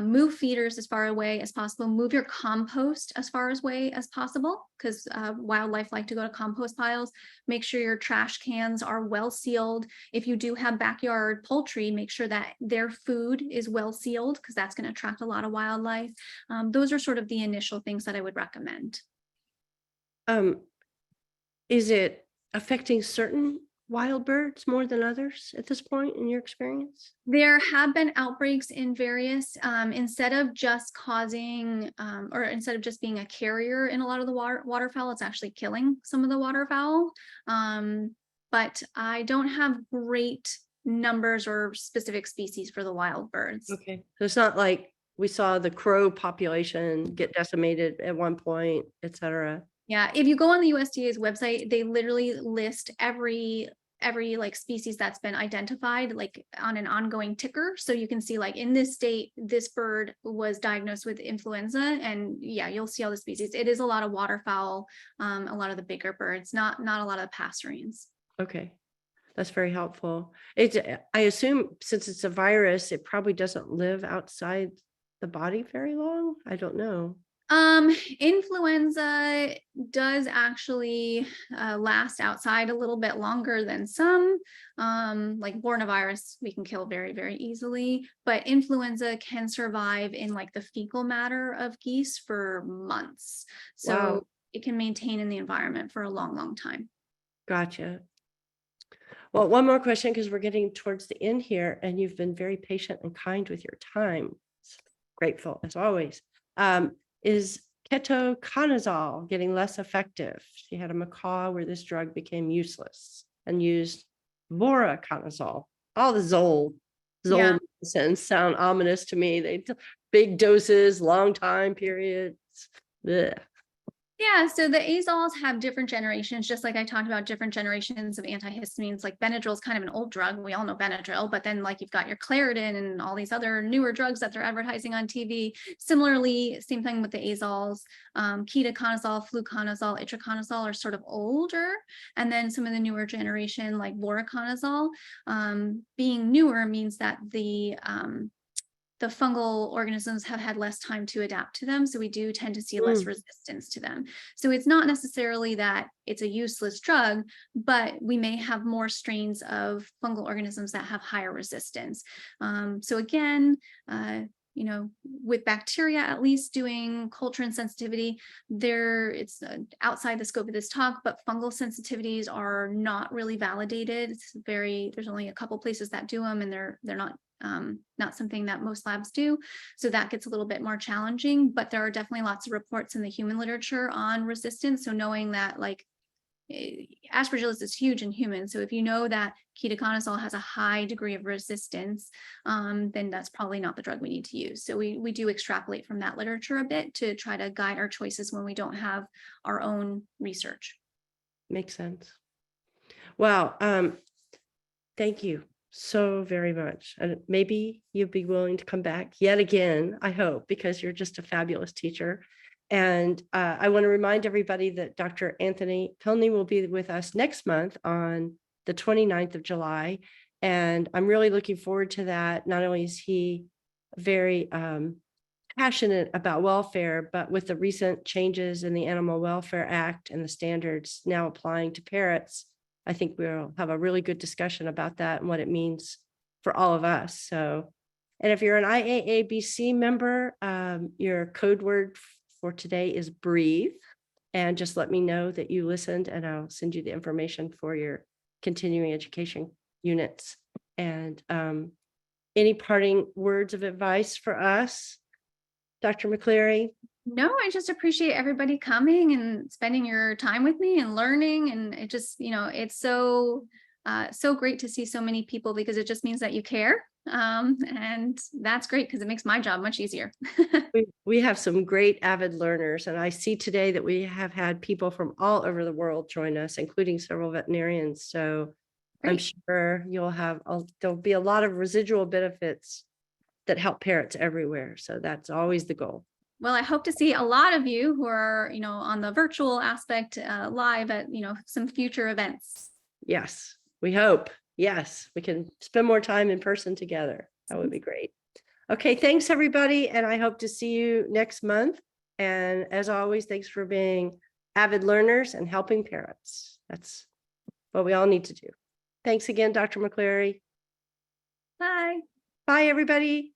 Move feeders as far away as possible. Move your compost as far away as possible, because wildlife like to go to compost piles. Make sure your trash cans are well sealed. If you do have backyard poultry, make sure that their food is well sealed, because that's going to attract a lot of wildlife. Those are sort of the initial things that I would recommend. Is it affecting certain wild birds more than others at this point in your experience? There have been outbreaks in various, instead of just causing, or instead of just being a carrier in a lot of the waterfowl, it's actually killing some of the waterfowl. But I don't have great numbers or specific species for the wild birds. Okay. So it's not like we saw the crow population get decimated at one point, et cetera. Yeah, if you go on the USDA's website, they literally list every like species that's been identified, like on an ongoing ticker. So you can see, like, in this state, this bird was diagnosed with influenza, and yeah, you'll see all the species. It is a lot of waterfowl, a lot of the bigger birds, not a lot of the passerines. Okay. That's very helpful. I assume since it's a virus, it probably doesn't live outside the body very long. I don't know. Influenza does actually last outside a little bit longer than some. Like Bornavirus, we can kill very, very easily, but influenza can survive in like the fecal matter of geese for months. So wow, it can maintain in the environment for a long, long time. Gotcha. Well, one more question, because we're getting towards the end here, and you've been very patient and kind with your time. Grateful as always. Is ketoconazole getting less effective? She had a macaw where this drug became useless and used voriconazole. All the Zol medicines sound ominous to me. They big doses, long time periods. Ugh. Yeah, so the azoles have different generations, just like I talked about different generations of antihistamines. Like Benadryl is kind of an old drug. We all know Benadryl, but then like you've got your Claritin and all these other newer drugs that they're advertising on TV. Similarly, same thing with the azoles. Ketoconazole, fluconazole, itraconazole are sort of older. And then some of the newer generation, like voriconazole, being newer means that the fungal organisms have had less time to adapt to them. So we do tend to see less resistance to them. So it's not necessarily that it's a useless drug, but we may have more strains of fungal organisms that have higher resistance. So again, with bacteria, at least doing culture and sensitivity, it's outside the scope of this talk, but fungal sensitivities are not really validated. There's only a couple places that do them, and they're not something that most labs do. So that gets a little bit more challenging, but there are definitely lots of reports in the human literature on resistance. So knowing that like aspergillosis is huge in humans. So if you know that ketoconazole has a high degree of resistance, then that's probably not the drug we need to use. So we do extrapolate from that literature a bit to try to guide our choices when we don't have our own research. Makes sense. Wow. Thank you so very much. And maybe you'd be willing to come back yet again, I hope, because you're just a fabulous teacher. And I want to remind everybody that Dr. Anthony Pilney will be with us next month on the 29th of July. And I'm really looking forward to that. Not only is he very passionate about welfare, but with the recent changes in the Animal Welfare Act and the standards now applying to parrots, I think we'll have a really good discussion about that and what it means for all of us. So, and if you're an IAABC member, your code word for today is breathe. And just let me know that you listened, and I'll send you the information for your continuing education units. And any parting words of advice for us, Dr. McCleery? No, I just appreciate everybody coming and spending your time with me and learning. And it just, it's so great to see so many people, because it just means that you care. And that's great, because it makes my job much easier. We have some great avid learners, and I see today that we have had people from all over the world join us, including several veterinarians. So I'm Great. sure there'll be a lot of residual benefits that help parents everywhere. So that's always the goal. Well, I hope to see a lot of you who are, on the virtual aspect live at, some future events. Yes, we hope. Yes, we can spend more time in person together. That would be great. Okay, thanks everybody. And I hope to see you next month. And as always, thanks for being avid learners and helping parents. That's what we all need to do. Thanks again, Dr. McCleery. Bye. Bye, everybody.